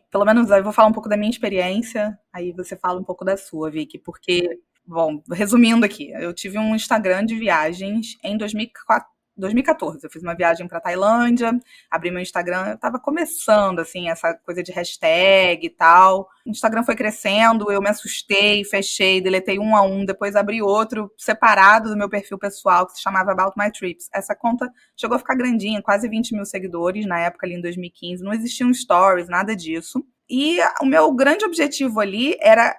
pelo menos eu vou falar um pouco da minha experiência, aí você fala um pouco da sua, Vicky, porque, bom, resumindo aqui, eu tive um Instagram de viagens em 2014, 2014, eu fiz uma viagem para Tailândia, abri meu Instagram, eu tava começando, assim, essa coisa de hashtag e tal. O Instagram foi crescendo, eu me assustei, fechei, deletei um a um, depois abri outro separado do meu perfil pessoal, que se chamava About My Trips. Essa conta chegou a ficar grandinha, quase 20 mil seguidores, na época ali em 2015, não existiam stories, nada disso. E o meu grande objetivo ali era,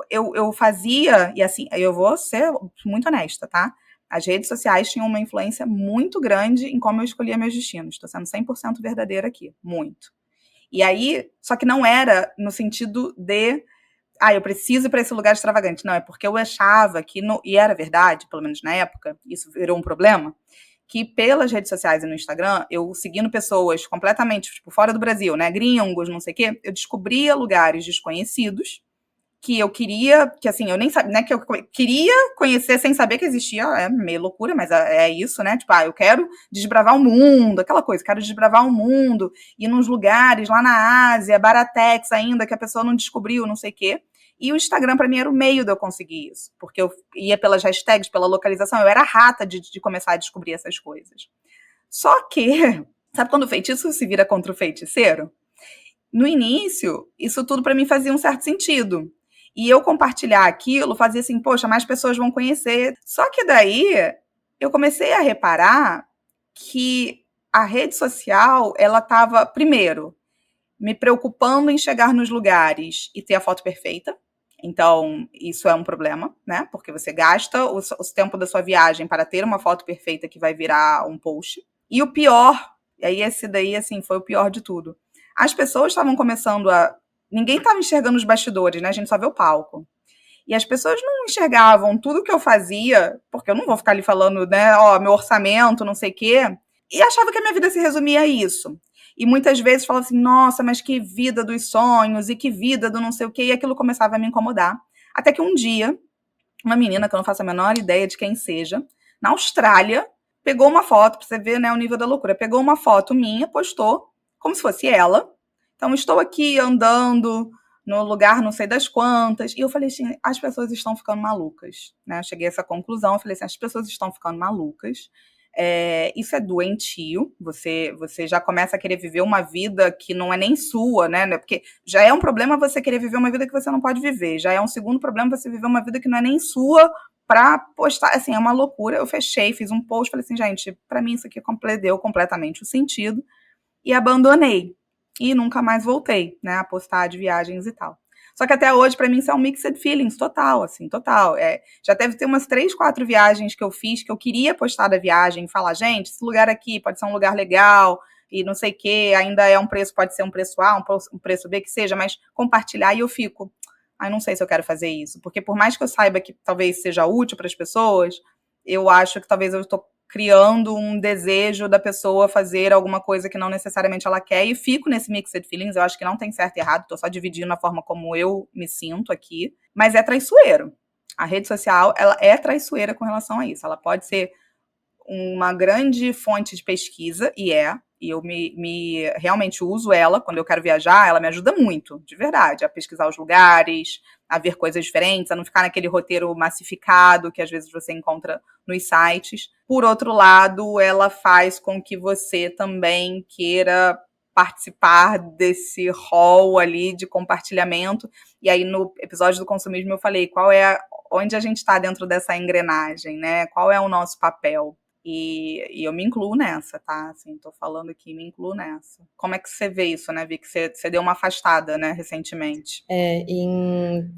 eu fazia, e assim, eu vou ser muito honesta, tá? As redes sociais tinham uma influência muito grande em como eu escolhia meus destinos. Estou sendo 100% verdadeira aqui, muito. E aí, só que não era no sentido de, eu preciso ir para esse lugar extravagante. Não, é porque eu achava que, e era verdade, pelo menos na época, isso virou um problema, que pelas redes sociais e no Instagram, eu seguindo pessoas completamente, tipo, fora do Brasil, né, gringos, não sei o quê, eu descobria lugares desconhecidos que eu queria, que assim, eu nem sabia, né, que eu queria conhecer sem saber que existia, é meio loucura, mas é isso, né, tipo, eu quero desbravar o mundo, aquela coisa, quero desbravar o mundo, ir nos lugares lá na Ásia, Baratex ainda, que a pessoa não descobriu, não sei o quê, e o Instagram para mim era o meio de eu conseguir isso, porque eu ia pelas hashtags, pela localização, eu era rata de começar a descobrir essas coisas. Só que, sabe quando o feitiço se vira contra o feiticeiro? No início, isso tudo para mim fazia um certo sentido. E eu compartilhar aquilo fazia assim, poxa, mais pessoas vão conhecer. Só que daí eu comecei a reparar que a rede social, ela estava, primeiro, me preocupando em chegar nos lugares e ter a foto perfeita. Então, isso é um problema, né? Porque você gasta o tempo da sua viagem para ter uma foto perfeita que vai virar um post. E o pior, e aí esse daí, assim, foi o pior de tudo. As pessoas estavam começando a... Ninguém estava enxergando os bastidores, né? A gente só vê o palco. E as pessoas não enxergavam tudo que eu fazia, porque eu não vou ficar ali falando, né, meu orçamento, não sei o quê, e achava que a minha vida se resumia a isso. E muitas vezes falava assim, nossa, mas que vida dos sonhos, e que vida do não sei o quê, e aquilo começava a me incomodar. Até que um dia, uma menina, que eu não faço a menor ideia de quem seja, na Austrália, pegou uma foto, pra você ver, né, o nível da loucura, pegou uma foto minha, postou, como se fosse ela. Então, estou aqui andando no lugar não sei das quantas, e eu falei assim, as pessoas estão ficando malucas, né? Eu cheguei a essa conclusão, eu falei assim, as pessoas estão ficando malucas, isso é doentio, você já começa a querer viver uma vida que não é nem sua, né? Porque já é um problema você querer viver uma vida que você não pode viver, já é um segundo problema você viver uma vida que não é nem sua pra postar, assim, é uma loucura. Eu fechei, fiz um post, falei assim, gente, pra mim isso aqui deu completamente o sentido, e abandonei. E nunca mais voltei, né, a postar de viagens e tal. Só que até hoje, pra mim, isso é um mixed feelings total, assim, total. Já deve ter umas 3, 4 viagens que eu fiz, que eu queria postar da viagem, falar, gente, esse lugar aqui pode ser um lugar legal, e não sei o quê, ainda é um preço, pode ser um preço A, um preço B, que seja, mas compartilhar, e eu fico, não sei se eu quero fazer isso, porque por mais que eu saiba que talvez seja útil para as pessoas, eu acho que talvez eu estou criando um desejo da pessoa fazer alguma coisa que não necessariamente ela quer, e fico nesse mixed feelings, eu acho que não tem certo e errado, tô só dividindo a forma como eu me sinto aqui, mas é traiçoeiro. A rede social, ela é traiçoeira com relação a isso, ela pode ser uma grande fonte de pesquisa, e eu realmente uso ela quando eu quero viajar, ela me ajuda muito, de verdade, a pesquisar os lugares, a ver coisas diferentes, a não ficar naquele roteiro massificado que às vezes você encontra nos sites. Por outro lado, ela faz com que você também queira participar desse hall ali de compartilhamento. E aí no episódio do consumismo eu falei onde a gente está dentro dessa engrenagem, né? Qual é o nosso papel? E eu me incluo nessa, tá? Assim, tô falando aqui, me incluo nessa. Como é que você vê isso, né, Vi? Que você deu uma afastada, né, recentemente. Em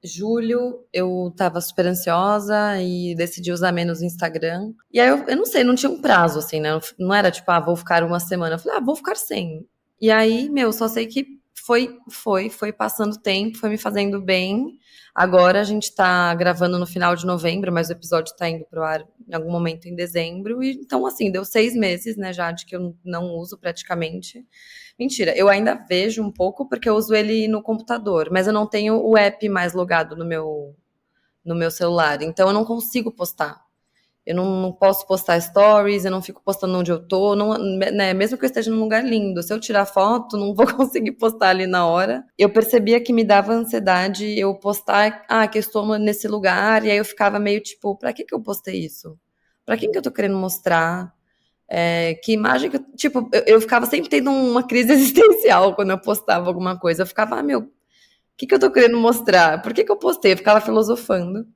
julho eu tava super ansiosa e decidi usar menos o Instagram. E aí eu não sei, não tinha um prazo, assim, né? Não era tipo, vou ficar uma semana. Eu falei, vou ficar sem. E aí, só sei que foi passando o tempo, foi me fazendo bem. Agora a gente tá gravando no final de novembro, mas o episódio tá indo pro ar em algum momento em dezembro. E então, assim, deu 6 meses, né, já, de que eu não uso praticamente. Mentira, eu ainda vejo um pouco porque eu uso ele no computador, mas eu não tenho o app mais logado no meu celular, então eu não consigo postar. Eu não posso postar stories, eu não fico postando onde eu tô, né, mesmo que eu esteja num lugar lindo. Se eu tirar foto, não vou conseguir postar ali na hora. Eu percebia que me dava ansiedade eu postar, que eu estou nesse lugar, e aí eu ficava meio tipo, pra que eu postei isso? Pra quem que eu tô querendo mostrar? Que imagem que eu, tipo, eu ficava sempre tendo uma crise existencial quando eu postava alguma coisa. Eu ficava, meu, o que eu tô querendo mostrar? Por que eu postei? Eu ficava filosofando.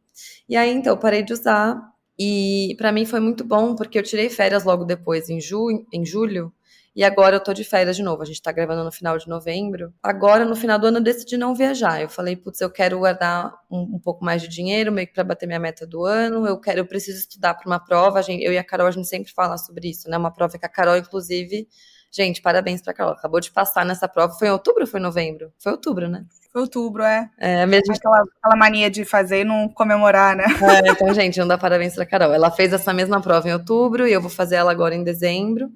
E aí, então, eu parei de usar. E pra mim foi muito bom, porque eu tirei férias logo depois, em julho. E agora eu tô de férias de novo. A gente tá gravando no final de novembro. Agora, no final do ano, eu decidi não viajar. Eu falei, putz, eu quero guardar um pouco mais de dinheiro, meio que pra bater minha meta do ano. Eu preciso estudar pra uma prova. Eu e a Carol, a gente sempre fala sobre isso, né? Uma prova que a Carol, inclusive... Gente, parabéns pra Carol. Acabou de passar nessa prova. Foi em outubro ou foi em novembro? Foi outubro, né? Foi outubro, é. Mesmo... Aquela mania de fazer e não comemorar, né? Então, gente, não dá parabéns pra Carol. Ela fez essa mesma prova em outubro e eu vou fazer ela agora em dezembro.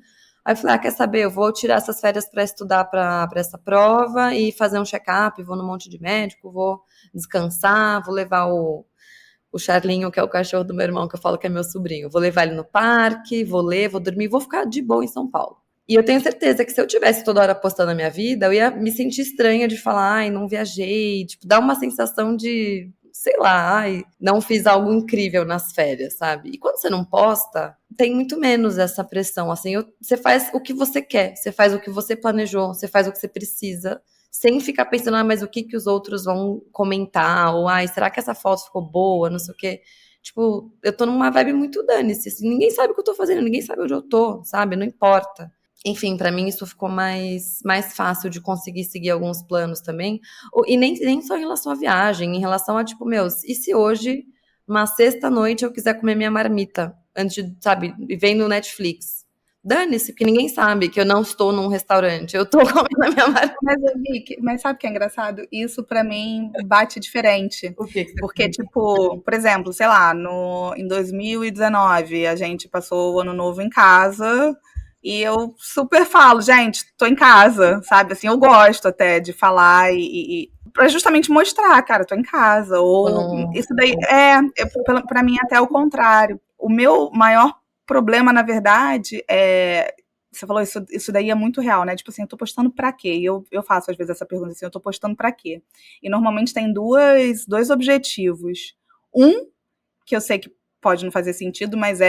Aí eu falei, quer saber? Eu vou tirar essas férias para estudar para essa prova e fazer um check-up, vou num monte de médico, vou descansar, vou levar o Charlinho, que é o cachorro do meu irmão, que eu falo que é meu sobrinho. Vou levar ele no parque, vou ler, vou dormir, vou ficar de boa em São Paulo. E eu tenho certeza que se eu tivesse toda hora postando a minha vida, eu ia me sentir estranha de falar, ai, não viajei, tipo, dá uma sensação de, sei lá, ai, não fiz algo incrível nas férias, sabe? E quando você não posta, tem muito menos essa pressão, assim, você faz o que você quer, você faz o que você planejou, você faz o que você precisa, sem ficar pensando, mas o que os outros vão comentar, ou, ai, será que essa foto ficou boa, não sei o quê. Tipo, eu tô numa vibe muito dane-se, assim, ninguém sabe o que eu tô fazendo, ninguém sabe onde eu tô, sabe? Não importa. Enfim, pra mim isso ficou mais fácil de conseguir seguir alguns planos também. E nem só em relação à viagem, em relação a, tipo, e se hoje, uma sexta-noite, eu quiser comer minha marmita, antes de, sabe, vendo Netflix? Dane-se, porque ninguém sabe que eu não estou num restaurante, eu tô comendo a minha marmita. Mas sabe o que é engraçado? Isso pra mim bate diferente. O quê? Porque, tipo, por exemplo, sei lá, em 2019 a gente passou o ano novo em casa e eu super falo, gente, tô em casa, sabe? Assim, eu gosto até de falar pra justamente mostrar, cara, tô em casa. Ou isso daí pra mim até o contrário. O meu maior problema, na verdade, você falou isso daí é muito real, né? Tipo assim, eu tô postando pra quê? E eu faço às vezes essa pergunta assim, eu tô postando pra quê? E normalmente tem dois objetivos. Um, que eu sei que pode não fazer sentido, mas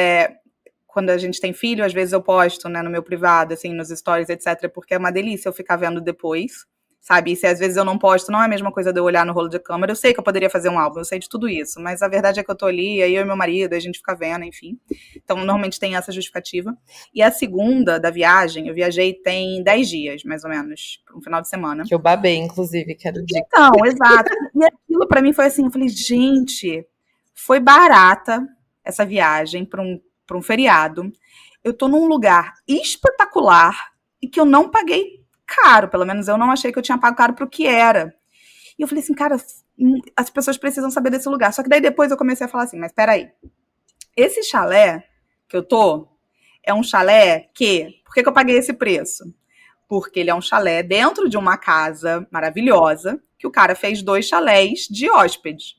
quando a gente tem filho, às vezes eu posto, né, no meu privado, assim, nos stories, etc, porque é uma delícia eu ficar vendo depois, sabe? E se às vezes eu não posto, não é a mesma coisa de eu olhar no rolo de câmera. Eu sei que eu poderia fazer um álbum, eu sei de tudo isso, mas a verdade é que eu tô ali, aí eu e meu marido, a gente fica vendo, enfim. Então, normalmente tem essa justificativa. E a segunda, da viagem, eu viajei tem 10 dias, mais ou menos, um final de semana. Que eu babei, inclusive, quero dizer. Então, exato. E aquilo pra mim foi assim, eu falei, gente, foi barata essa viagem pra um feriado. Eu tô num lugar espetacular e que eu não paguei caro, pelo menos eu não achei que eu tinha pago caro pro que era. E eu falei assim, cara, as pessoas precisam saber desse lugar. Só que daí depois eu comecei a falar assim, mas peraí, esse chalé que eu tô é um chalé por que eu paguei esse preço? Porque ele é um chalé dentro de uma casa maravilhosa, que o cara fez 2 chalés de hóspedes.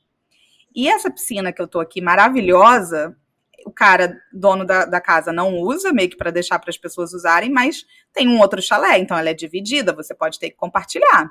E essa piscina que eu tô aqui maravilhosa, o cara, dono da casa, não usa, meio que para deixar para as pessoas usarem, mas tem um outro chalé, então ela é dividida, você pode ter que compartilhar.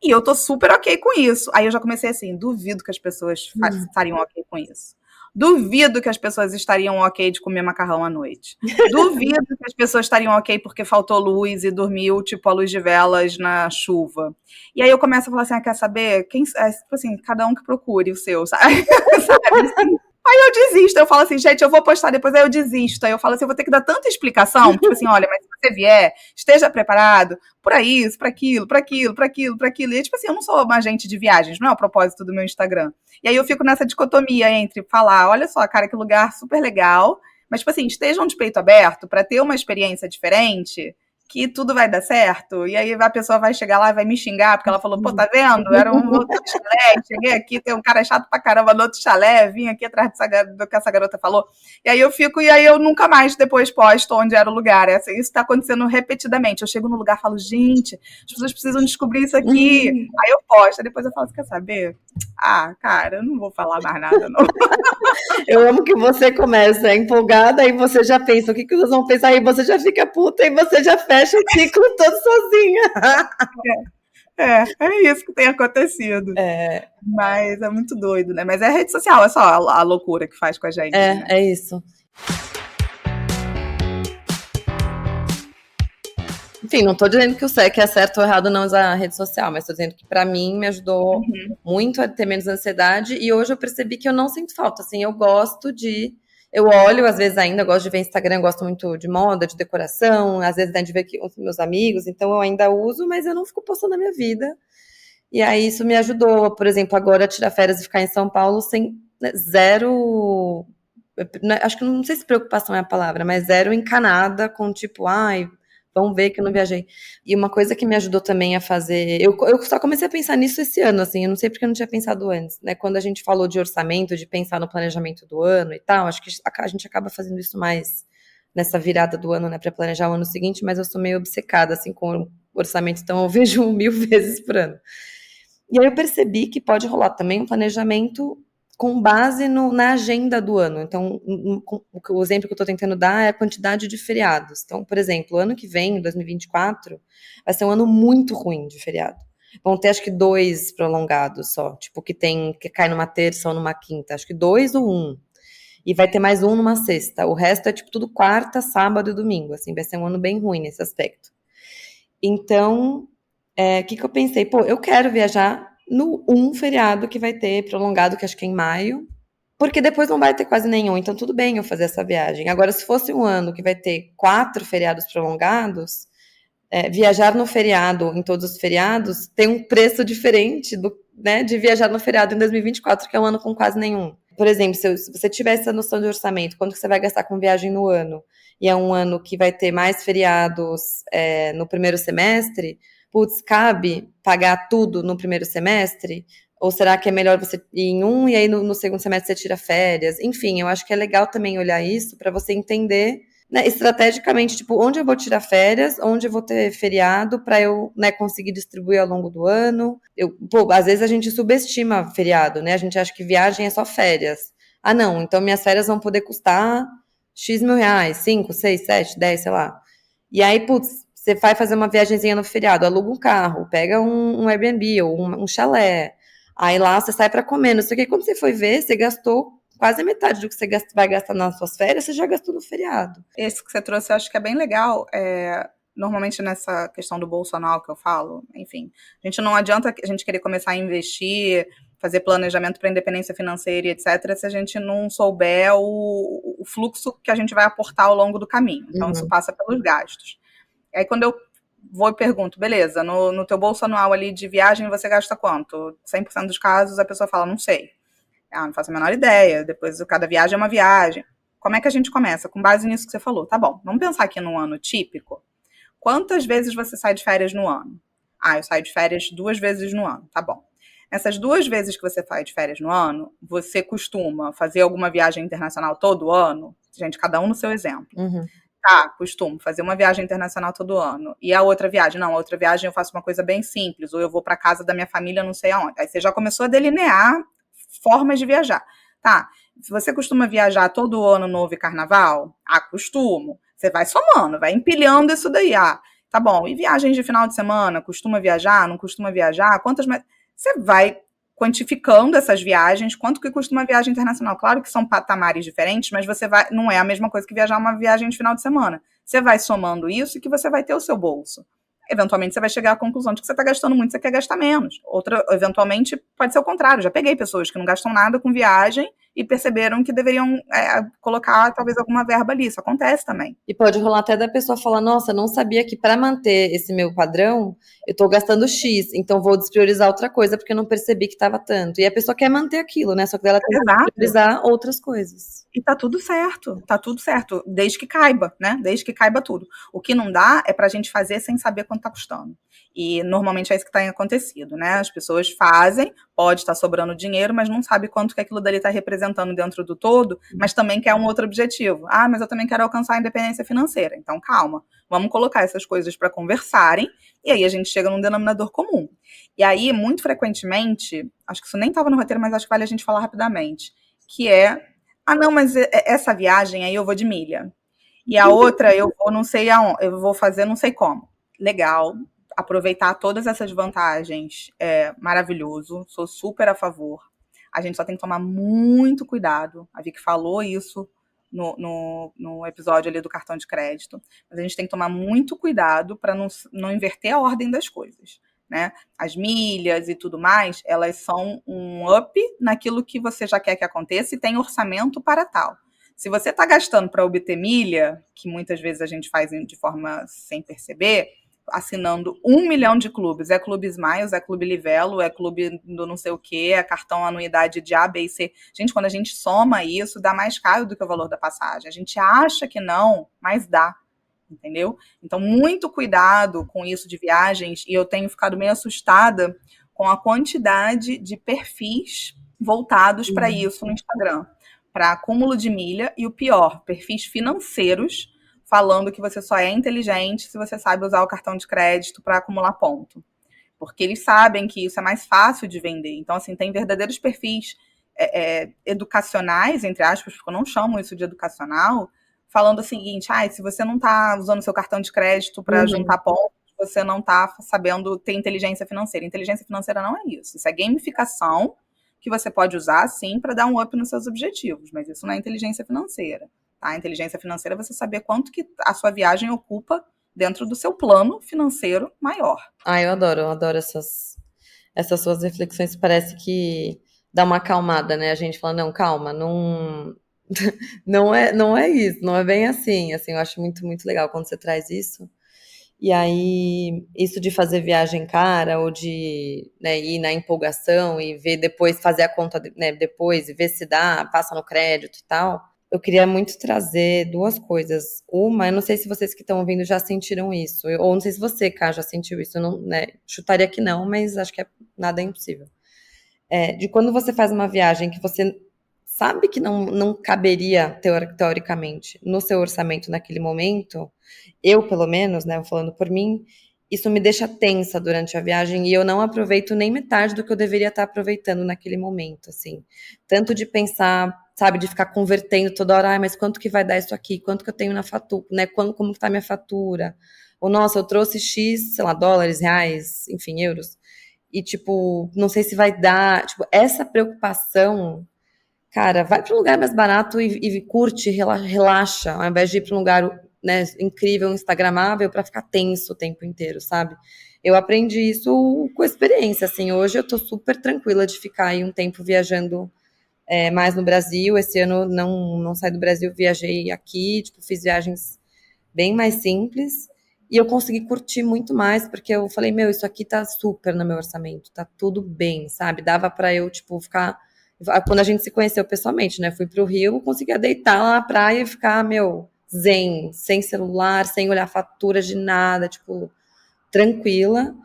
E eu tô super ok com isso. Aí eu já comecei assim, duvido que as pessoas estariam ok com isso. Duvido que as pessoas estariam ok de comer macarrão à noite. Duvido que as pessoas estariam ok porque faltou luz e dormiu, tipo, a luz de velas na chuva. E aí eu começo a falar assim, quer saber? Tipo assim, cada um que procure o seu, sabe? Sabe? Assim, aí eu desisto, eu falo assim, gente, eu vou postar depois, aí eu desisto. Aí eu falo assim, eu vou ter que dar tanta explicação, tipo assim, olha, mas se você vier, esteja preparado para isso, para aquilo, para aquilo, para aquilo, para aquilo. E tipo assim, eu não sou uma agente de viagens, não é o propósito do meu Instagram. E aí eu fico nessa dicotomia entre falar, olha só, cara, que lugar super legal, mas tipo assim, estejam de peito aberto para ter uma experiência diferente, que tudo vai dar certo, e aí a pessoa vai chegar lá e vai me xingar, porque ela falou, pô, tá vendo? Era um outro chalé, cheguei aqui, tem um cara chato pra caramba no outro chalé, vim aqui atrás do que essa garota falou, e aí eu nunca mais depois posto onde era o lugar, isso tá acontecendo repetidamente, eu chego no lugar e falo, gente, as pessoas precisam descobrir isso aqui, aí eu posto, aí depois eu falo, você quer saber? Cara, eu não vou falar mais nada, não. Eu amo que você começa empolgada e você já pensa o que eles vão pensar, e você já fica puta e você já fecha o ciclo todo sozinha. É isso que tem acontecido. Mas é muito doido, né? Mas é rede social, é só a loucura que faz com a gente. Né? É isso. Enfim, não tô dizendo que eu sei que é certo ou errado não usar a rede social, mas tô dizendo que pra mim me ajudou muito a ter menos ansiedade e hoje eu percebi que eu não sinto falta, assim, eu olho, às vezes ainda, eu gosto de ver Instagram, eu gosto muito de moda, de decoração, às vezes de ver os meus amigos, então eu ainda uso, mas eu não fico postando a minha vida. E aí isso me ajudou, por exemplo, agora a tirar férias e ficar em São Paulo sem zero. Acho que não sei se preocupação é a palavra, mas zero encanada com tipo, ai, vamos ver que eu não viajei. E uma coisa que me ajudou também a fazer. Eu só comecei a pensar nisso esse ano, assim, eu não sei porque eu não tinha pensado antes, né? Quando a gente falou de orçamento, de pensar no planejamento do ano e tal, acho que a gente acaba fazendo isso mais nessa virada do ano, né, para planejar o ano seguinte, mas eu sou meio obcecada, assim, com o orçamento, então eu vejo 1000 vezes por ano. E aí eu percebi que pode rolar também um planejamento com base na agenda do ano. Então, o exemplo que eu estou tentando dar é a quantidade de feriados. Então, por exemplo, o ano que vem, 2024, vai ser um ano muito ruim de feriado. Vão ter, acho que 2 prolongados só, tipo, que cai numa terça ou numa quinta. Acho que 2 ou 1. E vai ter mais um numa sexta. O resto é, tipo, tudo quarta, sábado e domingo. Assim, vai ser um ano bem ruim nesse aspecto. Então, que eu pensei? Pô, eu quero viajar no feriado que vai ter prolongado, que acho que é em maio, porque depois não vai ter quase nenhum, então tudo bem eu fazer essa viagem. Agora, se fosse um ano que vai ter 4 feriados prolongados, viajar no feriado, em todos os feriados, tem um preço diferente né, de viajar no feriado em 2024, que é um ano com quase nenhum. Por exemplo, se você tiver essa noção de orçamento, quanto que você vai gastar com viagem no ano, e é um ano que vai ter mais feriados no primeiro semestre, putz, cabe pagar tudo no primeiro semestre? Ou será que é melhor você ir em um e aí no segundo semestre você tira férias? Enfim, eu acho que é legal também olhar isso para você entender, né, estrategicamente, tipo, onde eu vou tirar férias, onde eu vou ter feriado para eu, né, conseguir distribuir ao longo do ano. Às vezes a gente subestima feriado, né? A gente acha que viagem é só férias. Ah, não, então minhas férias vão poder custar X mil reais, 5, 6, 7, 10, sei lá. E aí, putz, você vai fazer uma viagemzinha no feriado, aluga um carro, pega um Airbnb ou um chalé. Aí lá você sai para comer, não sei o que. Quando você foi ver, você gastou quase a metade do que você vai gastar nas suas férias, você já gastou no feriado. Esse que você trouxe eu acho que é bem legal. Normalmente nessa questão do bolso anual que eu falo, enfim, a gente não adianta a gente querer começar a investir, fazer planejamento para independência financeira e etc., se a gente não souber o fluxo que a gente vai aportar ao longo do caminho. Então, isso passa pelos gastos. Aí, quando eu vou e pergunto, beleza, no teu bolso anual ali de viagem, você gasta quanto? 100% dos casos, a pessoa fala, não sei. Não faço a menor ideia. Depois, cada viagem é uma viagem. Como é que a gente começa? Com base nisso que você falou. Tá bom, vamos pensar aqui num ano típico. Quantas vezes você sai de férias no ano? Eu saio de férias 2 vezes no ano. Tá bom. Essas 2 vezes que você sai de férias no ano, você costuma fazer alguma viagem internacional todo ano? Gente, cada um no seu exemplo. Tá, costumo fazer uma viagem internacional todo ano. E a outra viagem? Não, a outra viagem eu faço uma coisa bem simples, ou eu vou para casa da minha família não sei aonde. Aí você já começou a delinear formas de viajar. Tá, se você costuma viajar todo ano novo e carnaval, costumo. Você vai somando, vai empilhando isso daí. Tá bom. E viagens de final de semana? Costuma viajar? Não costuma viajar? Quantas mais? Você vai quantificando essas viagens, quanto que custa uma viagem internacional. Claro que são patamares diferentes, mas você vai, não é a mesma coisa que viajar uma viagem de final de semana. Você vai somando isso e que você vai ter o seu bolso. Eventualmente você vai chegar à conclusão de que você está gastando muito, você quer gastar menos. Outra, eventualmente, pode ser o contrário. Já peguei pessoas que não gastam nada com viagem e perceberam que deveriam colocar talvez alguma verba ali. Isso acontece também. E pode rolar até da pessoa falar, nossa, não sabia que para manter esse meu padrão, eu estou gastando X, então vou despriorizar outra coisa porque eu não percebi que estava tanto. E a pessoa quer manter aquilo, né? Só que ela tem que despriorizar outras coisas. E tá tudo certo, desde que caiba, né? Desde que caiba tudo. O que não dá é pra gente fazer sem saber quanto tá custando. E normalmente é isso que tem acontecido, né? As pessoas fazem, pode estar sobrando dinheiro, mas não sabe quanto que aquilo dali tá representando dentro do todo, mas também quer um outro objetivo. Mas eu também quero alcançar a independência financeira. Então, calma, vamos colocar essas coisas para conversarem, e aí a gente chega num denominador comum. E aí, muito frequentemente, acho que isso nem estava no roteiro, mas acho que vale a gente falar rapidamente, que é não, mas essa viagem aí eu vou de milha. E a outra eu vou não sei aonde, eu vou fazer não sei como. Legal, aproveitar todas essas vantagens é maravilhoso, sou super a favor. A gente só tem que tomar muito cuidado. A Vicky falou isso no episódio ali do cartão de crédito, mas a gente tem que tomar muito cuidado para não inverter a ordem das coisas, né? As milhas e tudo mais, elas são um up naquilo que você já quer que aconteça e tem orçamento para tal. Se você está gastando para obter milha, que muitas vezes a gente faz de forma sem perceber, assinando 1 milhão de clubes. É Clube Smiles, é Clube Livelo, é Clube do não sei o quê, é cartão anuidade de A, B e C. Gente, quando a gente soma isso, dá mais caro do que o valor da passagem. A gente acha que não, mas dá. Entendeu? Então, muito cuidado com isso de viagens, e eu tenho ficado meio assustada com a quantidade de perfis voltados para isso no Instagram, para acúmulo de milha, e o pior, perfis financeiros falando que você só é inteligente se você sabe usar o cartão de crédito para acumular ponto. Porque eles sabem que isso é mais fácil de vender. Então, assim, tem verdadeiros perfis educacionais, entre aspas, porque eu não chamo isso de educacional, falando o seguinte, se você não está usando seu cartão de crédito para juntar pontos, você não está sabendo ter inteligência financeira. Inteligência financeira não é isso. Isso é gamificação que você pode usar, sim, para dar um up nos seus objetivos, mas isso não é inteligência financeira. Tá? A inteligência financeira é você saber quanto que a sua viagem ocupa dentro do seu plano financeiro maior. Eu adoro essas suas reflexões. Parece que dá uma acalmada, né? A gente fala, não, calma, não é isso, não é bem assim. Assim, eu acho muito, muito legal quando você traz isso. E aí, isso de fazer viagem cara, ou de, né, ir na empolgação e ver depois, fazer a conta, né, depois, e ver se dá, passa no crédito e tal. Eu queria muito trazer duas coisas. Uma, eu não sei se vocês que estão ouvindo já sentiram isso, ou não sei se você, Cá, já sentiu isso. Eu não, né, chutaria que não, mas acho que nada é impossível. De quando você faz uma viagem que você sabe que não caberia, teoricamente, no seu orçamento naquele momento, eu, pelo menos, né, falando por mim, isso me deixa tensa durante a viagem e eu não aproveito nem metade do que eu deveria estar aproveitando naquele momento, assim. Tanto de pensar, sabe, de ficar convertendo toda hora, mas quanto que vai dar isso aqui? Quanto que eu tenho na fatura, né? Como que tá a minha fatura? Ou, nossa, eu trouxe X, sei lá, dólares, reais, enfim, euros. E, tipo, não sei se vai dar. Tipo, essa preocupação, cara, vai para um lugar mais barato e curte, relaxa, ao invés de ir para um lugar, né, incrível, instagramável, para ficar tenso o tempo inteiro, sabe? Eu aprendi isso com experiência, assim. Hoje eu tô super tranquila de ficar aí um tempo viajando mais no Brasil. Esse ano não saí do Brasil, viajei aqui, tipo, fiz viagens bem mais simples. E eu consegui curtir muito mais, porque eu falei, isso aqui tá super no meu orçamento, tá tudo bem, sabe? Dava para eu, tipo, ficar... Quando a gente se conheceu pessoalmente, né? Fui pro Rio, conseguia deitar lá na praia e ficar, zen, sem celular, sem olhar faturas de nada, tipo, tranquila.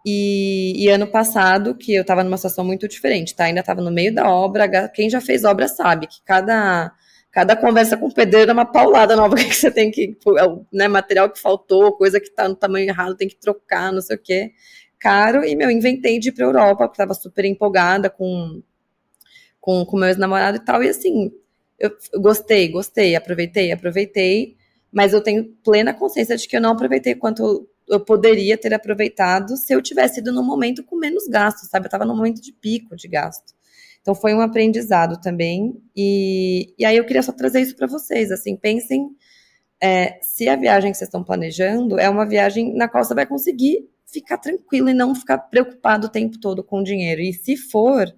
E ano passado, que eu tava numa situação muito diferente, tá? Ainda tava no meio da obra, quem já fez obra sabe que cada conversa com o pedreiro é uma paulada nova que você tem que, né, material que faltou, coisa que tá no tamanho errado, tem que trocar, não sei o quê. Caro, e, inventei de ir pra Europa, porque tava super empolgada com meu ex-namorado e tal, e assim, eu gostei, aproveitei, mas eu tenho plena consciência de que eu não aproveitei quanto eu poderia ter aproveitado se eu tivesse ido num momento com menos gasto, sabe? Eu estava num momento de pico de gasto. Então foi um aprendizado também, e aí eu queria só trazer isso para vocês, assim, pensem se a viagem que vocês estão planejando é uma viagem na qual você vai conseguir ficar tranquilo e não ficar preocupado o tempo todo com o dinheiro, e se for,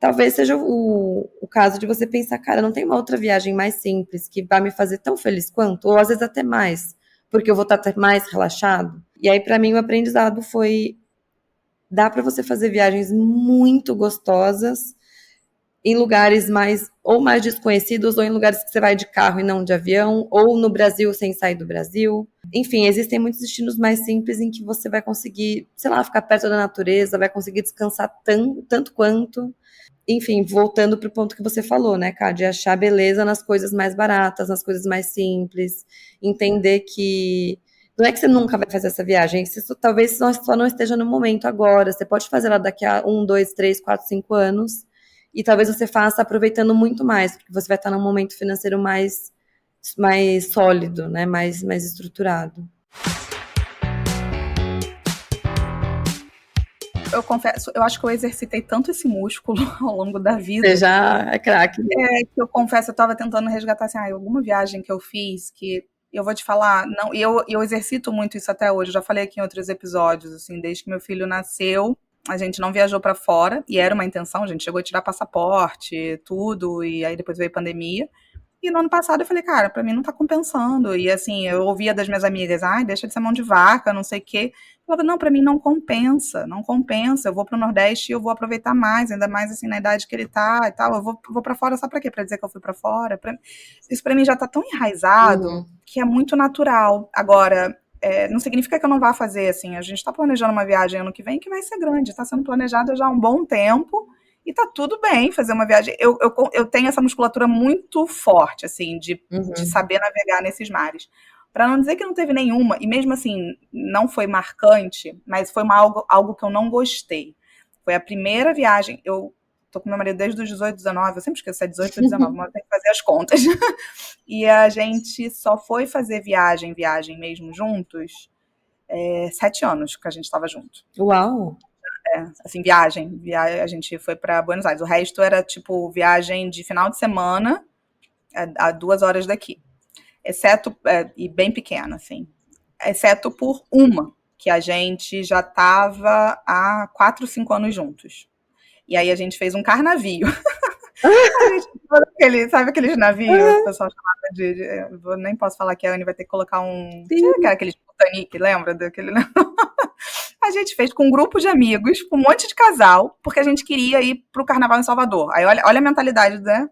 talvez seja o caso de você pensar, cara, não tem uma outra viagem mais simples que vai me fazer tão feliz quanto, ou às vezes até mais, porque eu vou estar mais relaxado. E aí, para mim, o aprendizado foi, dá para você fazer viagens muito gostosas em lugares mais desconhecidos, ou em lugares que você vai de carro e não de avião, ou no Brasil sem sair do Brasil. Enfim, existem muitos destinos mais simples em que você vai conseguir, sei lá, ficar perto da natureza, vai conseguir descansar tanto quanto. Enfim, voltando para o ponto que você falou, né, Ká, de achar beleza nas coisas mais baratas, nas coisas mais simples, entender que não é que você nunca vai fazer essa viagem, que você talvez só não esteja no momento agora, você pode fazer ela daqui a 1, 2, 3, 4, 5 anos, e talvez você faça aproveitando muito mais, porque você vai estar num momento financeiro mais sólido, né, mais estruturado. Eu confesso, eu acho que eu exercitei tanto esse músculo ao longo da vida. Você já é craque. Que eu confesso, eu estava tentando resgatar assim, alguma viagem que eu fiz que eu vou te falar, não, e eu exercito muito isso até hoje. Eu já falei aqui em outros episódios, assim, desde que meu filho nasceu, a gente não viajou para fora, e era uma intenção, a gente chegou a tirar passaporte, tudo, e aí depois veio a pandemia. E no ano passado eu falei, cara, pra mim não tá compensando. E assim, eu ouvia das minhas amigas, ai, deixa de ser mão de vaca, não sei o quê. Eu falava, não, pra mim não compensa, não compensa. Eu vou pro Nordeste e eu vou aproveitar mais, ainda mais assim na idade que ele tá e tal. Eu vou pra fora só pra quê? Pra dizer que eu fui pra fora? Isso pra mim já tá tão enraizado que é muito natural. Agora, não significa que eu não vá fazer, assim, a gente tá planejando uma viagem ano que vem que vai ser grande, tá sendo planejada já há um bom tempo. E tá tudo bem fazer uma viagem. Eu tenho essa musculatura muito forte, assim, de saber navegar nesses mares. Para não dizer que não teve nenhuma, e mesmo assim, não foi marcante, mas foi algo que eu não gostei. Foi a primeira viagem. Eu tô com meu marido desde os 18, 19, eu sempre esqueço se é 18 ou 19, mas tem que fazer as contas. E a gente só foi fazer viagem mesmo juntos, 7 anos que a gente estava junto. Uau! Assim, viagem, a gente foi para Buenos Aires. O resto era, tipo, viagem de final de semana, a 2 horas daqui. Exceto, e bem pequena, assim. Exceto por uma, que a gente já estava há 4, 5 anos juntos. E aí a gente fez um carnavio. Sabe aqueles navios que o pessoal chamava eu nem posso falar que a Anne vai ter que colocar um... Tinha aquele Titanic, lembra daquele... A gente fez com um grupo de amigos, com um monte de casal, porque a gente queria ir pro carnaval em Salvador. Aí olha a mentalidade, né?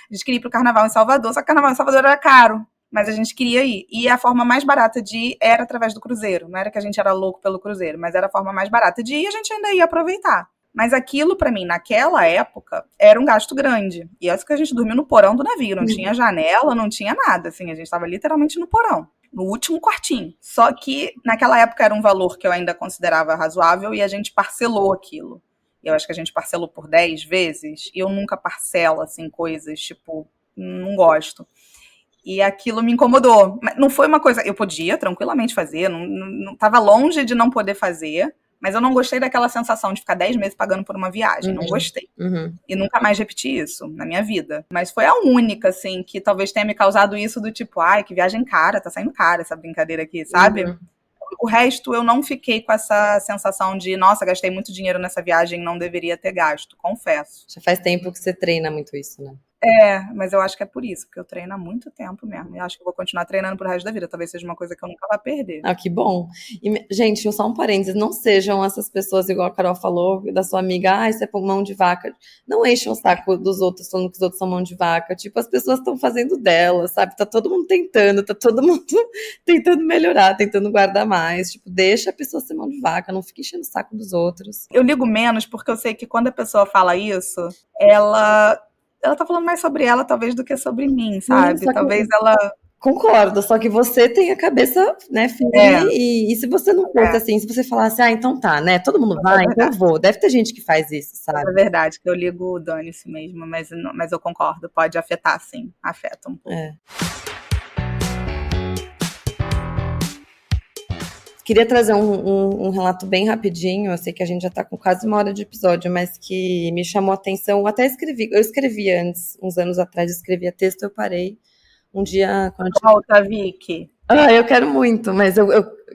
A gente queria ir pro carnaval em Salvador, só que o carnaval em Salvador era caro, mas a gente queria ir. E a forma mais barata de ir era através do cruzeiro. Não era que a gente era louco pelo cruzeiro, mas era a forma mais barata de ir e a gente ainda ia aproveitar. Mas aquilo, pra mim, naquela época, era um gasto grande. E é isso que a gente dormiu no porão do navio. Não tinha janela, não tinha nada. Assim, a gente estava literalmente no porão, no último quartinho. Só que naquela época era um valor que eu ainda considerava razoável e a gente parcelou aquilo. Eu acho que a gente parcelou por 10 vezes e eu nunca parcelo, assim, coisas, tipo, não gosto. E aquilo me incomodou. Mas não foi uma coisa... Eu podia tranquilamente fazer, não tava longe de não poder fazer, mas eu não gostei daquela sensação de ficar 10 meses pagando por uma viagem. Não gostei. E nunca mais repeti isso na minha vida. Mas foi a única, assim, que talvez tenha me causado isso do tipo, ai, que viagem cara, tá saindo cara essa brincadeira aqui, sabe? O resto eu não fiquei com essa sensação de, nossa, gastei muito dinheiro nessa viagem, não deveria ter gasto, confesso. Já faz tempo que você treina muito isso, né? Mas eu acho que é por isso, porque eu treino há muito tempo mesmo. E acho que eu vou continuar treinando pro resto da vida. Talvez seja uma coisa que eu nunca vá perder. Ah, que bom. E, gente, só um parênteses, não sejam essas pessoas, igual a Carol falou, da sua amiga, você é mão de vaca. Não enchem o saco dos outros, falando que os outros são mão de vaca. Tipo, as pessoas estão fazendo delas, sabe? Tá todo mundo tentando, tá todo mundo tentando melhorar, tentando guardar mais. Tipo, deixa a pessoa ser mão de vaca, não fique enchendo o saco dos outros. Eu ligo menos porque eu sei que quando a pessoa fala isso, ela tá falando mais sobre ela, talvez, do que sobre mim, sabe? Talvez ela... Concordo, só que você tem a cabeça, né, firme, e se você não fosse assim, se você falasse, então tá, né, todo mundo vai, então eu vou. Deve ter gente que faz isso, sabe? É verdade, que eu ligo dane-se mesmo, mas eu concordo, pode afetar, sim, afeta um pouco. Queria trazer um relato bem rapidinho, eu sei que a gente já tá com quase 1 hora de episódio, mas que me chamou a atenção, eu escrevi antes, uns anos atrás, escrevia texto, eu parei um dia... Volta, Vicky. Eu quero muito, mas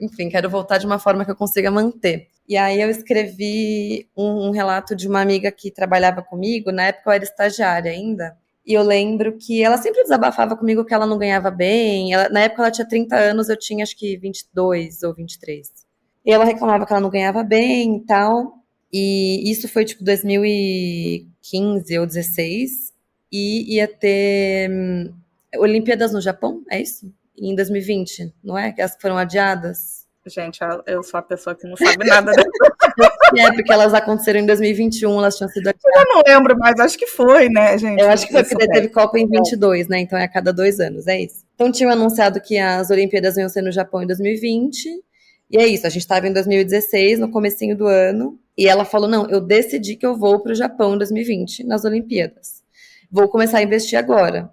enfim, quero voltar de uma forma que eu consiga manter. E aí eu escrevi um relato de uma amiga que trabalhava comigo, na época eu era estagiária ainda, e eu lembro que ela sempre desabafava comigo que ela não ganhava bem. Na época ela tinha 30 anos, eu tinha acho que 22 ou 23. E ela reclamava que ela não ganhava bem e tal. E isso foi tipo 2015 ou 16. E ia ter Olimpíadas no Japão, é isso? Em 2020, não é? Que elas foram adiadas. Gente, eu sou a pessoa que não sabe nada dessa. Porque elas aconteceram em 2021, elas tinham sido adiadas. Eu não lembro, mas acho que foi, né, gente? Eu acho que foi porque teve Copa em 22, né? Então é a cada 2 anos, é isso. Então tinham anunciado que as Olimpíadas iam ser no Japão em 2020. E é isso, a gente estava em 2016, no comecinho do ano. E ela falou, não, eu decidi que eu vou para o Japão em 2020, nas Olimpíadas. Vou começar a investir agora.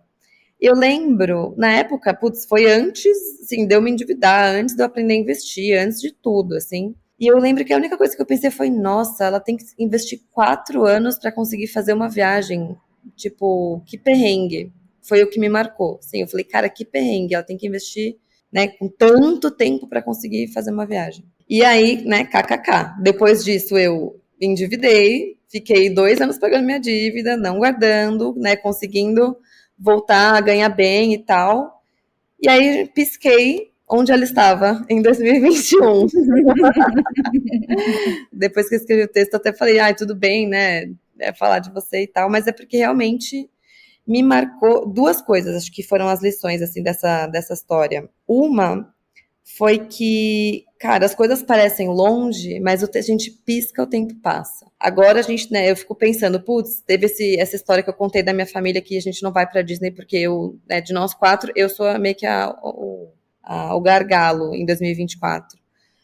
Eu lembro, na época, foi antes, assim, de eu me endividar, antes de eu aprender a investir, antes de tudo, assim. E eu lembro que a única coisa que eu pensei foi, nossa, ela tem que investir 4 anos para conseguir fazer uma viagem. Tipo, que perrengue. Foi o que me marcou. Sim, eu falei, cara, que perrengue. Ela tem que investir, né, com tanto tempo para conseguir fazer uma viagem. E aí, né, kkk. Depois disso, eu endividei, fiquei 2 anos pagando minha dívida, não guardando, né, conseguindo voltar a ganhar bem e tal. E aí, pisquei onde ela estava em 2021. Depois que eu escrevi o texto, eu até falei, ai, tudo bem, né, falar de você e tal, mas é porque realmente me marcou duas coisas, acho que foram as lições, assim, dessa história. Uma foi que, cara, as coisas parecem longe, mas a gente pisca, o tempo passa. Agora a gente, né, eu fico pensando, putz, teve essa história que eu contei da minha família que a gente não vai pra Disney porque eu, né, de nós 4, eu sou meio que o gargalo em 2024.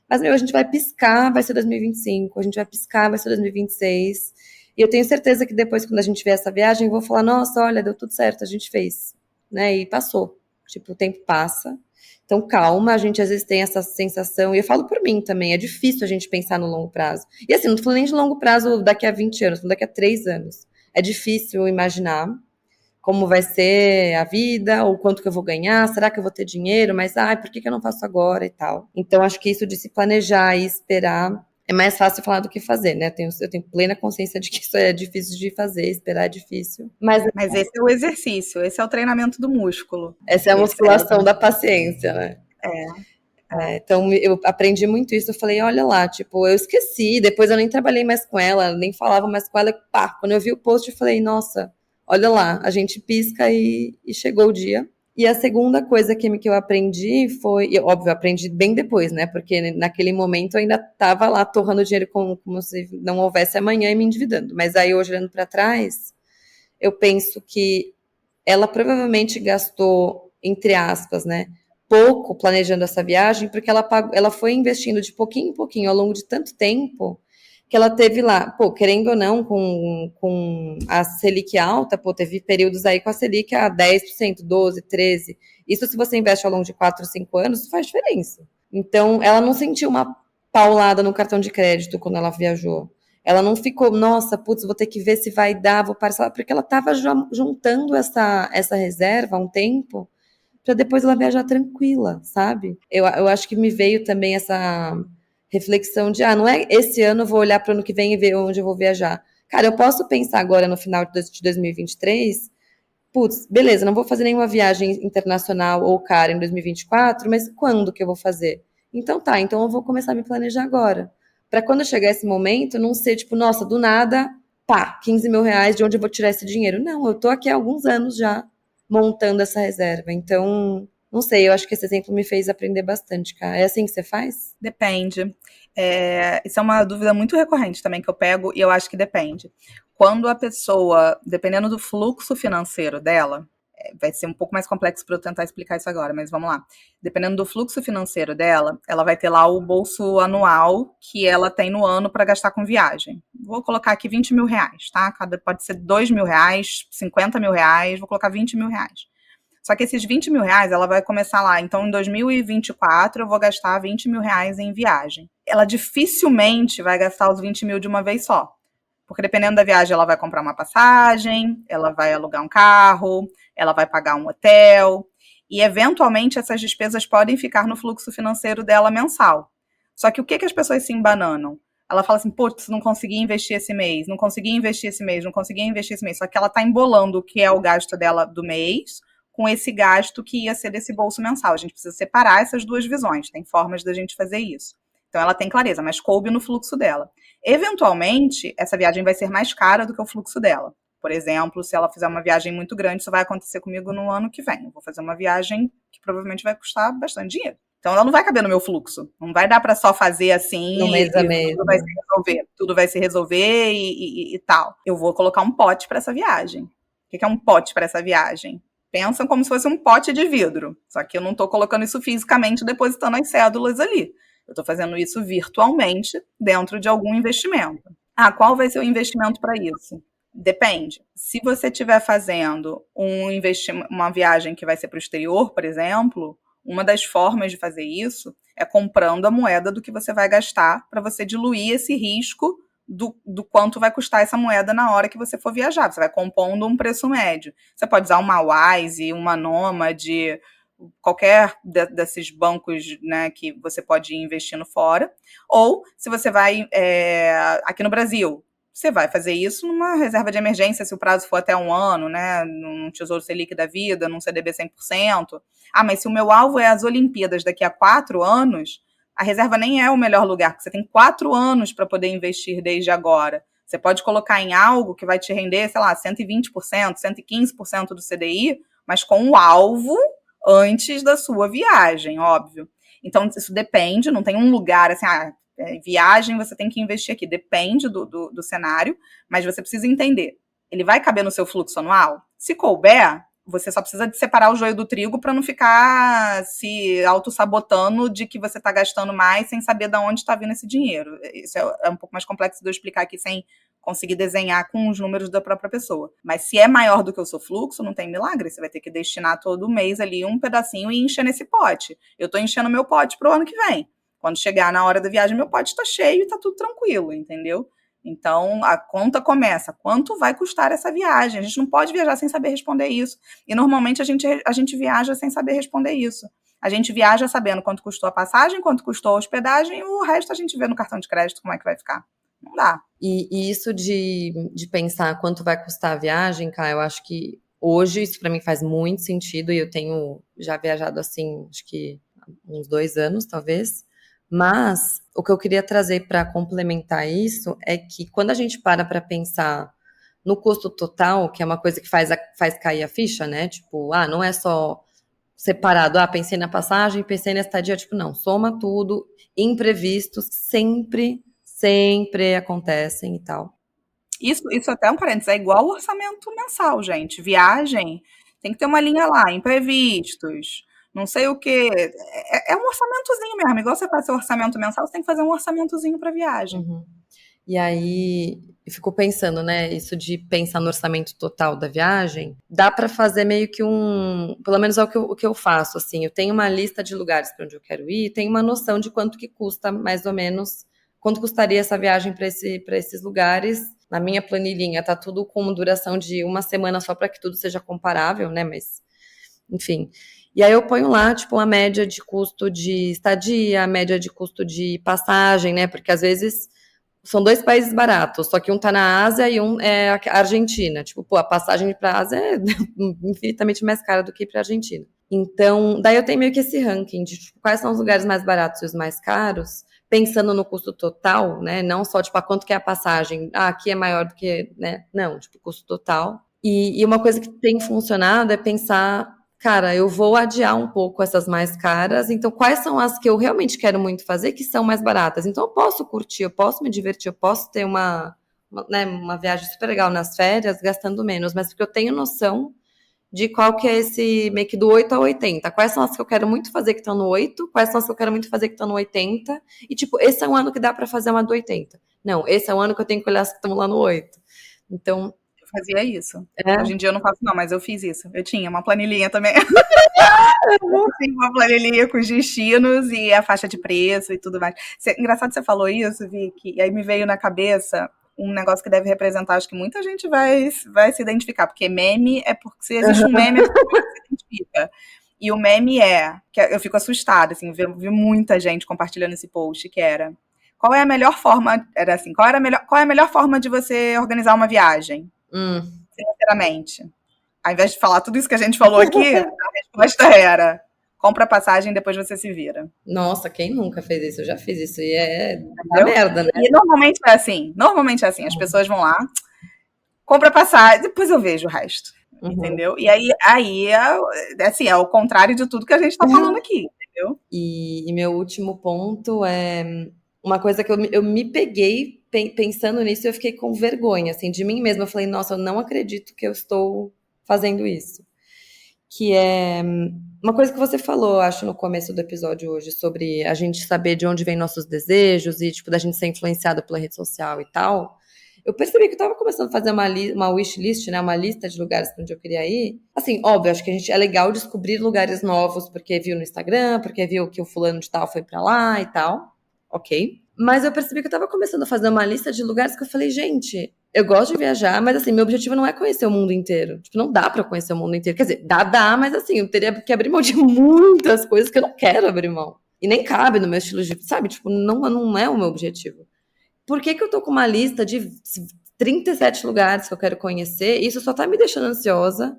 Mas, meu, a gente vai piscar, vai ser 2025, a gente vai piscar, vai ser 2026. E eu tenho certeza que depois, quando a gente ver essa viagem, eu vou falar, nossa, olha, deu tudo certo, a gente fez, né? E passou. Tipo, o tempo passa. Então, calma, a gente às vezes tem essa sensação, e eu falo por mim também, é difícil a gente pensar no longo prazo. E assim, não tô falando nem de longo prazo daqui a 20 anos, tô falando daqui a 3 anos. É difícil imaginar como vai ser a vida, ou quanto que eu vou ganhar, será que eu vou ter dinheiro, mas ai, por que que eu não faço agora e tal. Então, acho que isso de se planejar e esperar é mais fácil falar do que fazer, né? Eu tenho plena consciência de que isso é difícil de fazer, esperar é difícil. Mas Mas esse é o exercício, esse é o treinamento do músculo. essa é a Esse é, musculação da paciência, né? é, Então, eu aprendi muito isso. Eu falei, olha lá, tipo, eu esqueci. Depois eu nem trabalhei mais com ela, nem falava mais com ela. Pá, quando eu vi o post, eu falei, nossa, olha lá, a gente pisca e chegou o dia. E a segunda coisa que eu aprendi foi, e, óbvio, eu aprendi bem depois, né? Porque naquele momento eu ainda estava lá torrando dinheiro como se não houvesse amanhã e me endividando. Mas aí, hoje, olhando para trás, eu penso que ela provavelmente gastou, entre aspas, né, pouco planejando essa viagem, porque ela foi investindo de pouquinho em pouquinho ao longo de tanto tempo que ela teve lá, pô, querendo ou não, com a Selic alta, pô, teve períodos aí com a Selic a 10%, 12%, 13%. Isso, se você investe ao longo de 4, 5 anos, isso faz diferença. Então, ela não sentiu uma paulada no cartão de crédito quando ela viajou. Ela não ficou, nossa, putz, vou ter que ver se vai dar, vou parcelar, porque ela estava juntando essa reserva há um tempo para depois ela viajar tranquila, sabe? Eu acho que me veio também essa reflexão de, não é esse ano eu vou olhar para o ano que vem e ver onde eu vou viajar. Cara, eu posso pensar agora no final de 2023, putz, beleza, não vou fazer nenhuma viagem internacional ou cara em 2024, mas quando que eu vou fazer? Então tá, então eu vou começar a me planejar agora. Para quando chegar esse momento, não ser tipo, nossa, do nada, pá, 15 mil reais, de onde eu vou tirar esse dinheiro? Não, eu tô aqui há alguns anos já montando essa reserva. Então, não sei, eu acho que esse exemplo me fez aprender bastante, cara. É assim que você faz? depende. Isso é uma dúvida muito recorrente também que eu pego e eu acho que depende. Quando a pessoa, dependendo do fluxo financeiro dela, vai ser um pouco mais complexo para eu tentar explicar isso agora, mas vamos lá. Dependendo do fluxo financeiro dela, ela vai ter lá o bolso anual que ela tem no ano para gastar com viagem. Vou colocar aqui 20 mil reais, tá? Pode ser 2 mil reais, 50 mil reais, vou colocar 20 mil reais. Só que esses 20 mil reais, ela vai começar lá. Então, em 2024, eu vou gastar 20 mil reais em viagem. Ela dificilmente vai gastar os 20 mil de uma vez só. Porque dependendo da viagem, ela vai comprar uma passagem, ela vai alugar um carro, ela vai pagar um hotel. E, eventualmente, essas despesas podem ficar no fluxo financeiro dela mensal. Só que o que as pessoas se embananam? Ela fala assim, putz, não consegui investir esse mês, não consegui investir esse mês, não consegui investir esse mês. Só que ela está embolando o que é o gasto dela do mês com esse gasto que ia ser desse bolso mensal. A gente precisa separar essas duas visões, tem formas da gente fazer isso. Então ela tem clareza, mas coube no fluxo dela. Eventualmente, essa viagem vai ser mais cara do que o fluxo dela. Por exemplo, se ela fizer uma viagem muito grande, isso vai acontecer comigo no ano que vem. Eu vou fazer uma viagem que provavelmente vai custar bastante dinheiro. Então ela não vai caber no meu fluxo. Não vai dar para só fazer assim No mês a e mês. tudo vai se resolver. Tudo vai se resolver e tal. Eu vou colocar um pote para essa viagem. O que é um pote para essa viagem? Pensam como se fosse um pote de vidro. Só que eu não estou colocando isso fisicamente, depositando as cédulas ali. Eu estou fazendo isso virtualmente dentro de algum investimento. Qual vai ser o investimento para isso? Depende. Se você estiver fazendo uma viagem que vai ser para o exterior, por exemplo, Uma das formas de fazer isso é comprando a moeda do que você vai gastar para você diluir esse risco do quanto vai custar essa moeda na hora que você for viajar. Você vai compondo um preço médio. Você pode usar uma Wise, uma Nomad, qualquer desses bancos, né, que você pode ir investindo fora. Ou, se você vai aqui no Brasil, você vai fazer isso numa reserva de emergência, se o prazo for até 1 ano, né, num Tesouro Selic da vida, num CDB 100%. Mas se o meu alvo é as Olimpíadas daqui a 4 anos, a reserva nem é o melhor lugar, porque você tem 4 anos para poder investir desde agora. Você pode colocar em algo que vai te render, sei lá, 120%, 115% do CDI, mas com o alvo antes da sua viagem, óbvio. Então, isso depende, não tem um lugar assim, viagem você tem que investir aqui. Depende do cenário, mas você precisa entender. Ele vai caber no seu fluxo anual? Se couber, você só precisa de separar o joio do trigo para não ficar se auto-sabotando de que você está gastando mais sem saber de onde está vindo esse dinheiro. Isso é um pouco mais complexo de eu explicar aqui sem conseguir desenhar com os números da própria pessoa. Mas se é maior do que o seu fluxo, não tem milagre. Você vai ter que destinar todo mês ali um pedacinho e encher nesse pote. Eu estou enchendo meu pote para o ano que vem. Quando chegar na hora da viagem, meu pote está cheio e está tudo tranquilo, entendeu? Então, a conta começa. Quanto vai custar essa viagem? A gente não pode viajar sem saber responder isso. E, normalmente, a gente viaja sem saber responder isso. A gente viaja sabendo quanto custou a passagem, quanto custou a hospedagem, e o resto a gente vê no cartão de crédito como é que vai ficar. Não dá. E isso de pensar quanto vai custar a viagem, cara, eu acho que hoje isso para mim faz muito sentido, e eu tenho já viajado assim, acho que uns 2 anos, talvez. Mas o que eu queria trazer para complementar isso é que quando a gente para pensar no custo total, que é uma coisa que faz cair a ficha, né? Tipo, não é só separado, pensei na passagem, pensei na estadia, tipo, não, soma tudo, imprevistos sempre acontecem e tal. Isso até um parênteses, é igual o orçamento mensal, gente. Viagem tem que ter uma linha lá, imprevistos, não sei o quê. É um orçamentozinho mesmo. Igual você faz seu orçamento mensal, você tem que fazer um orçamentozinho para viagem. Uhum. E aí, eu fico pensando, né, isso de pensar no orçamento total da viagem, dá para fazer meio que pelo menos é o que eu faço, assim, eu tenho uma lista de lugares para onde eu quero ir, tenho uma noção de quanto que custa, mais ou menos, quanto custaria essa viagem para esses lugares. Na minha planilhinha tá tudo com duração de 1 semana só para que tudo seja comparável, né, mas, enfim. E aí eu ponho lá, tipo, a média de custo de estadia, a média de custo de passagem, né, porque às vezes são 2 países baratos, só que um tá na Ásia e um é a Argentina. Tipo, a passagem para a Ásia é infinitamente mais cara do que para a Argentina. Então, daí eu tenho meio que esse ranking de tipo, quais são os lugares mais baratos e os mais caros, pensando no custo total, né? Não só, tipo, quanto que é a passagem. Aqui é maior do que, né? Não, tipo, custo total. E uma coisa que tem funcionado é pensar, cara, eu vou adiar um pouco essas mais caras, então quais são as que eu realmente quero muito fazer que são mais baratas? Então eu posso curtir, eu posso me divertir, eu posso ter uma viagem super legal nas férias gastando menos, mas porque eu tenho noção de qual que é esse meio que do 8 a 80. Quais são as que eu quero muito fazer que estão no 8, quais são as que eu quero muito fazer que estão no 80, e tipo, esse é um ano que dá para fazer uma do 80. Não, esse é o ano que eu tenho que olhar as que estão lá no 8. Então, fazia isso. Hoje em dia eu não faço não, mas eu fiz isso. Eu tinha uma planilhinha também. Uma planilhinha com os destinos e a faixa de preço e tudo mais. Engraçado que você falou isso, Vicky, e aí me veio na cabeça um negócio que deve representar, acho que muita gente vai se identificar, porque meme é porque se existe um meme é porque se identifica. E o meme que eu fico assustada, assim, vi muita gente compartilhando esse post, que era qual é a melhor forma, era assim, qual é a melhor forma de você organizar uma viagem? Financeiramente. Ao invés de falar tudo isso que a gente falou aqui, a resposta era compra passagem e depois você se vira. Nossa, quem nunca fez isso? Eu já fiz isso e é da merda, né? E normalmente é assim, as pessoas vão lá, compra passagem, depois eu vejo o resto, entendeu? E aí assim, é o contrário de tudo que a gente tá falando aqui, entendeu? E meu último ponto é uma coisa que eu me peguei pensando nisso e eu fiquei com vergonha, assim, de mim mesma. Eu falei, nossa, eu não acredito que eu estou fazendo isso. Que é uma coisa que você falou, acho, no começo do episódio hoje, sobre a gente saber de onde vem nossos desejos e, tipo, da gente ser influenciado pela rede social e tal. eu percebi que eu tava começando a fazer uma wishlist, né? Uma lista de lugares pra onde eu queria ir. Assim, óbvio, acho que é legal descobrir lugares novos, porque viu no Instagram, porque viu que o fulano de tal foi pra lá e tal. Ok. Mas eu percebi que eu tava começando a fazer uma lista de lugares que eu falei, gente, eu gosto de viajar, mas assim, meu objetivo não é conhecer o mundo inteiro. Tipo, não dá pra conhecer o mundo inteiro. Quer dizer, dá, mas assim, eu teria que abrir mão de muitas coisas que eu não quero abrir mão. E nem cabe no meu estilo de, sabe? Tipo, não é o meu objetivo. Por que eu tô com uma lista de 37 lugares que eu quero conhecer? Isso só tá me deixando ansiosa,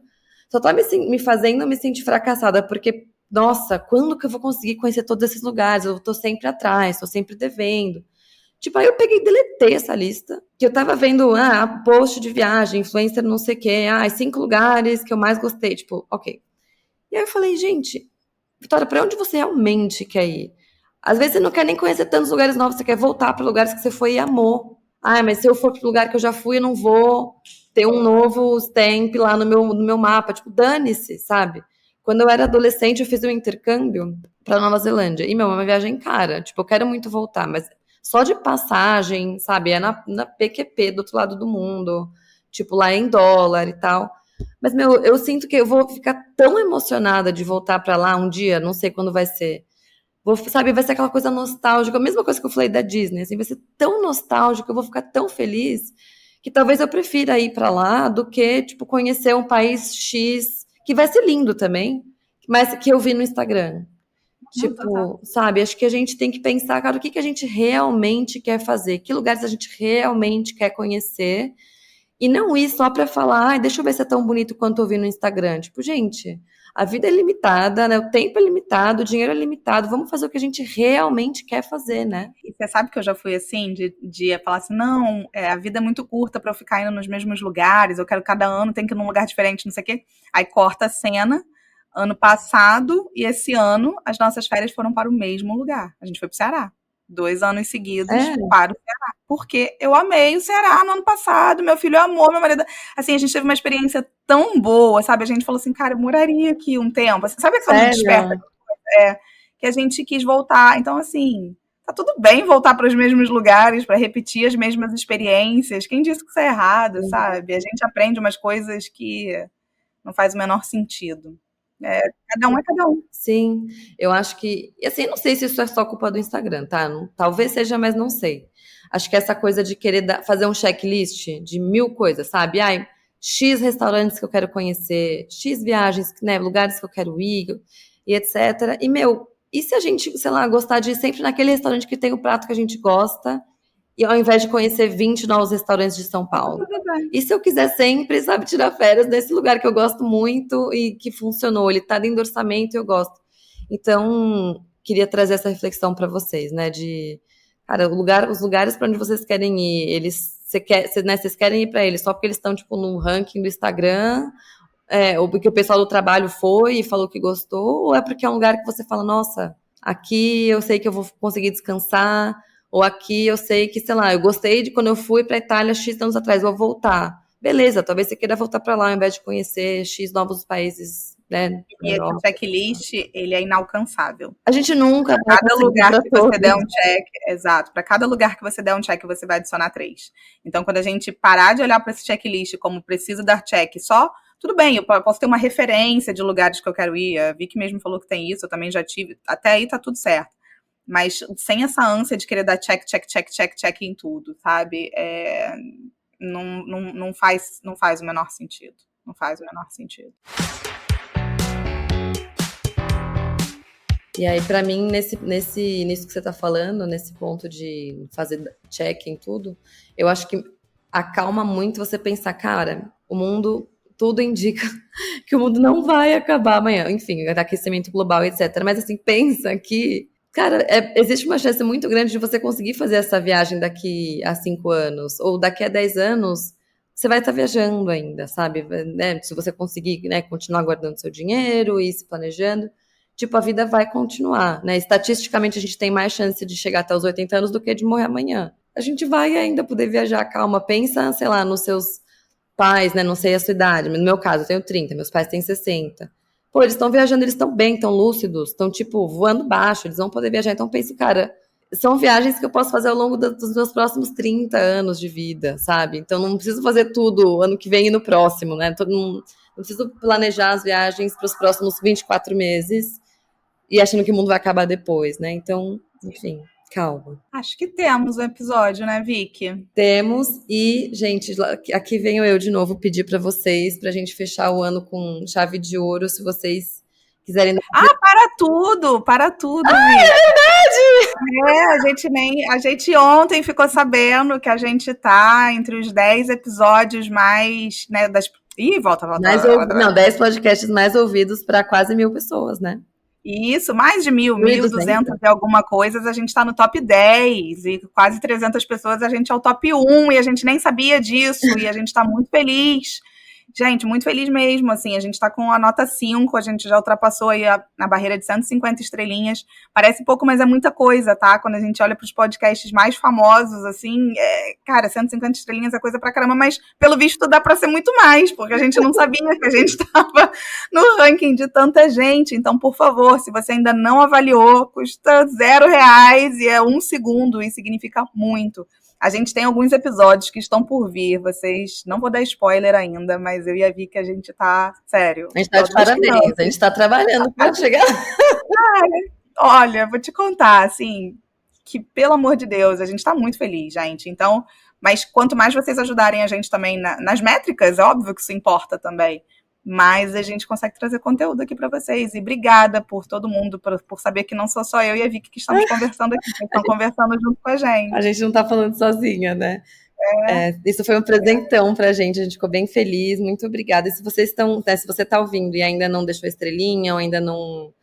só tá me fazendo me sentir fracassada, porque, nossa, quando que eu vou conseguir conhecer todos esses lugares? Eu tô sempre atrás, tô sempre devendo. Tipo, aí eu peguei e deletei essa lista, que eu tava vendo, post de viagem, influencer não sei o quê, 5 lugares que eu mais gostei, tipo, ok. E aí eu falei, gente, Vitória, pra onde você realmente quer ir? Às vezes você não quer nem conhecer tantos lugares novos, você quer voltar para lugares que você foi e amou. Mas se eu for para o lugar que eu já fui, eu não vou ter um novo stamp lá no meu mapa. Tipo, dane-se, sabe? Quando eu era adolescente, eu fiz um intercâmbio para Nova Zelândia. E, é uma viagem cara. Tipo, eu quero muito voltar, mas só de passagem, sabe? É na PQP, do outro lado do mundo. Tipo, lá em dólar e tal. Mas, eu sinto que eu vou ficar tão emocionada de voltar para lá um dia, não sei quando vai ser. Sabe, vai ser aquela coisa nostálgica, a mesma coisa que eu falei da Disney, assim, vai ser tão nostálgico, eu vou ficar tão feliz, que talvez eu prefira ir para lá do que, tipo, conhecer um país X, que vai ser lindo também, mas que eu vi no Instagram. Tipo, sabe, acho que a gente tem que pensar, cara, o que a gente realmente quer fazer, que lugares a gente realmente quer conhecer, e não ir só para falar, deixa eu ver se é tão bonito quanto eu vi no Instagram. Tipo, gente, a vida é limitada, né? O tempo é limitado, o dinheiro é limitado. Vamos fazer o que a gente realmente quer fazer, né? E você sabe que eu já fui assim, de falar assim, não, a vida é muito curta para eu ficar indo nos mesmos lugares, eu quero cada ano, tem que ir num lugar diferente, não sei o quê. Aí corta a cena, ano passado, e esse ano as nossas férias foram para o mesmo lugar. A gente foi pro Ceará. 2 anos seguidos para o Ceará. Porque eu amei o Ceará no ano passado, meu filho amou, meu marido. Assim, a gente teve uma experiência tão boa, sabe? A gente falou assim, cara, eu moraria aqui um tempo. Assim, sabe quando desperta? Que a gente quis voltar. Então, assim, tá tudo bem voltar para os mesmos lugares, para repetir as mesmas experiências. Quem disse que isso é errado, sabe? A gente aprende umas coisas que não faz o menor sentido. Cada um é cada um. Sim, eu acho que, assim, não sei se isso é só culpa do Instagram, tá? Talvez seja, mas não sei. Acho que essa coisa de querer fazer um checklist de 1000 coisas, sabe? X restaurantes que eu quero conhecer, X viagens, né, lugares que eu quero ir, e etc. E, e se a gente, sei lá, gostar de ir sempre naquele restaurante que tem o prato que a gente gosta, e ao invés de conhecer 20 novos restaurantes de São Paulo? E se eu quiser sempre, sabe, tirar férias nesse lugar que eu gosto muito e que funcionou, ele tá dentro do orçamento e eu gosto. Então, queria trazer essa reflexão para vocês, né, cara, os lugares para onde vocês querem ir, vocês querem ir para eles só porque eles estão, tipo, no ranking do Instagram, ou porque o pessoal do trabalho foi e falou que gostou, ou é porque é um lugar que você fala, nossa, aqui eu sei que eu vou conseguir descansar, ou aqui eu sei que, sei lá, eu gostei de quando eu fui para a Itália X anos atrás, vou voltar. Beleza, talvez você queira voltar para lá ao invés de conhecer X novos países, né? E esse checklist, ele é inalcançável. A gente nunca vai cada lugar que você der um check, exato, para cada lugar que você der um check, você vai adicionar 3. Então, quando a gente parar de olhar para esse checklist como preciso dar check só, tudo bem, eu posso ter uma referência de lugares que eu quero ir, a Vicky mesmo falou que tem isso, eu também já tive, até aí tá tudo certo. Mas sem essa ânsia de querer dar check em tudo, sabe? Não faz o menor sentido. Não faz o menor sentido. E aí, para mim, nisso que você tá falando, nesse ponto de fazer check em tudo, eu acho que acalma muito você pensar, cara, o mundo, tudo indica que o mundo não vai acabar amanhã. Enfim, aquecimento global, etc. Mas assim, pensa que, cara, existe uma chance muito grande de você conseguir fazer essa viagem daqui a 5 anos, ou daqui a 10 anos, você vai estar viajando ainda, sabe? Né? Se você conseguir, né, continuar guardando seu dinheiro e se planejando, tipo, a vida vai continuar, né? Estatisticamente, a gente tem mais chance de chegar até os 80 anos do que de morrer amanhã. A gente vai ainda poder viajar, calma. Pensa, sei lá, nos seus pais, né? Não sei a sua idade, mas no meu caso, eu tenho 30, meus pais têm 60. Pô, eles estão viajando, eles estão bem, estão lúcidos, estão, tipo, voando baixo, eles vão poder viajar. Então, pensa, cara, são viagens que eu posso fazer ao longo dos meus próximos 30 anos de vida, sabe? Então não preciso fazer tudo ano que vem e no próximo, né? Não preciso planejar as viagens para os próximos 24 meses e achando que o mundo vai acabar depois, né? Então, enfim, calma. Acho que temos um episódio, né, Vicky? Temos, e, gente, aqui venho eu de novo pedir para vocês, para a gente fechar o ano com chave de ouro, se vocês quiserem. Para tudo, Vicky. É verdade! A gente ontem ficou sabendo que a gente tá entre os 10 episódios mais, né, volta. Não, 10 podcasts mais ouvidos para quase 1.000 pessoas, né? Isso, mais de 1.200 e alguma coisa, a gente está no top 10 e quase 300 pessoas, a gente é o top 1 e a gente nem sabia disso e a gente está muito feliz. Gente, muito feliz mesmo, assim, a gente tá com a nota 5, a gente já ultrapassou aí a barreira de 150 estrelinhas, parece pouco, mas é muita coisa, tá? Quando a gente olha pros podcasts mais famosos, assim, cara, 150 estrelinhas é coisa pra caramba, mas pelo visto dá pra ser muito mais, porque a gente não sabia que a gente tava no ranking de tanta gente, então, por favor, se você ainda não avaliou, custa R$0 e é 1 segundo e significa muito. A gente tem alguns episódios que estão por vir, vocês... Não vou dar spoiler ainda, mas eu e a Vicky, a gente tá... Sério. A gente tá de parabéns, a gente tá trabalhando pra chegar... Olha, vou te contar, assim, que pelo amor de Deus, a gente tá muito feliz, gente. Então, mas quanto mais vocês ajudarem a gente também nas métricas, é óbvio que isso importa também. Mas a gente consegue trazer conteúdo aqui para vocês. E obrigada por todo mundo, por saber que não sou só eu e a Vicky que estamos conversando aqui, que estão conversando junto com a gente. A gente não está falando sozinha, né? Isso foi um presentão pra gente, a gente ficou bem feliz, muito obrigada. E se vocês estão, né, se você está ouvindo e ainda não deixou a estrelinha, ou ainda não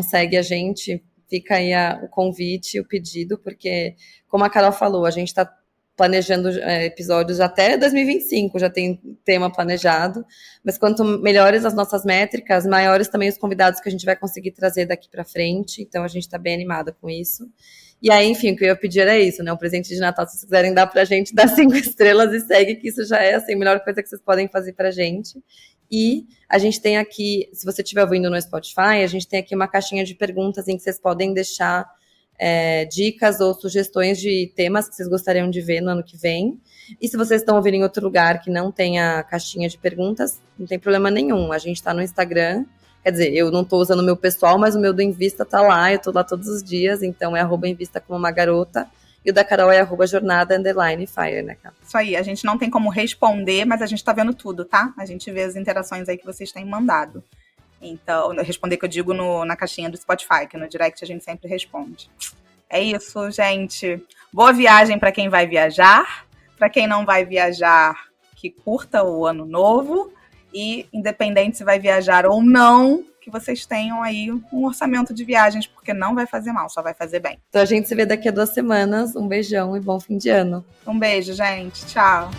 segue a gente, fica aí o convite, o pedido, porque, como a Carol falou, a gente está planejando episódios até 2025, já tem tema planejado, mas quanto melhores as nossas métricas, maiores também os convidados que a gente vai conseguir trazer daqui para frente, então a gente está bem animada com isso. E aí, enfim, o que eu ia pedir era isso, né, um presente de Natal, se vocês quiserem dar pra gente, dá 5 estrelas e segue, que isso já é, assim, a melhor coisa que vocês podem fazer pra gente. E a gente tem aqui, se você estiver ouvindo no Spotify, a gente tem aqui uma caixinha de perguntas em que vocês podem deixar dicas ou sugestões de temas que vocês gostariam de ver no ano que vem. E se vocês estão ouvindo em outro lugar que não tem a caixinha de perguntas, não tem problema nenhum. A gente está no Instagram, quer dizer, eu não estou usando o meu pessoal, mas o meu do Invista tá lá, eu estou lá todos os dias, então é @invista como uma garota. E o da Carol é @jornada_fire, né, Carol? Isso aí, a gente não tem como responder, mas a gente tá vendo tudo, tá? A gente vê as interações aí que vocês têm mandado. Então, responder que eu digo na caixinha do Spotify, que no direct a gente sempre responde. É isso, gente. Boa viagem para quem vai viajar. Para quem não vai viajar, que curta o ano novo. E, independente se vai viajar ou não, que vocês tenham aí um orçamento de viagens, porque não vai fazer mal, só vai fazer bem. Então a gente se vê daqui a 2 semanas. Um beijão e bom fim de ano. Um beijo, gente. Tchau.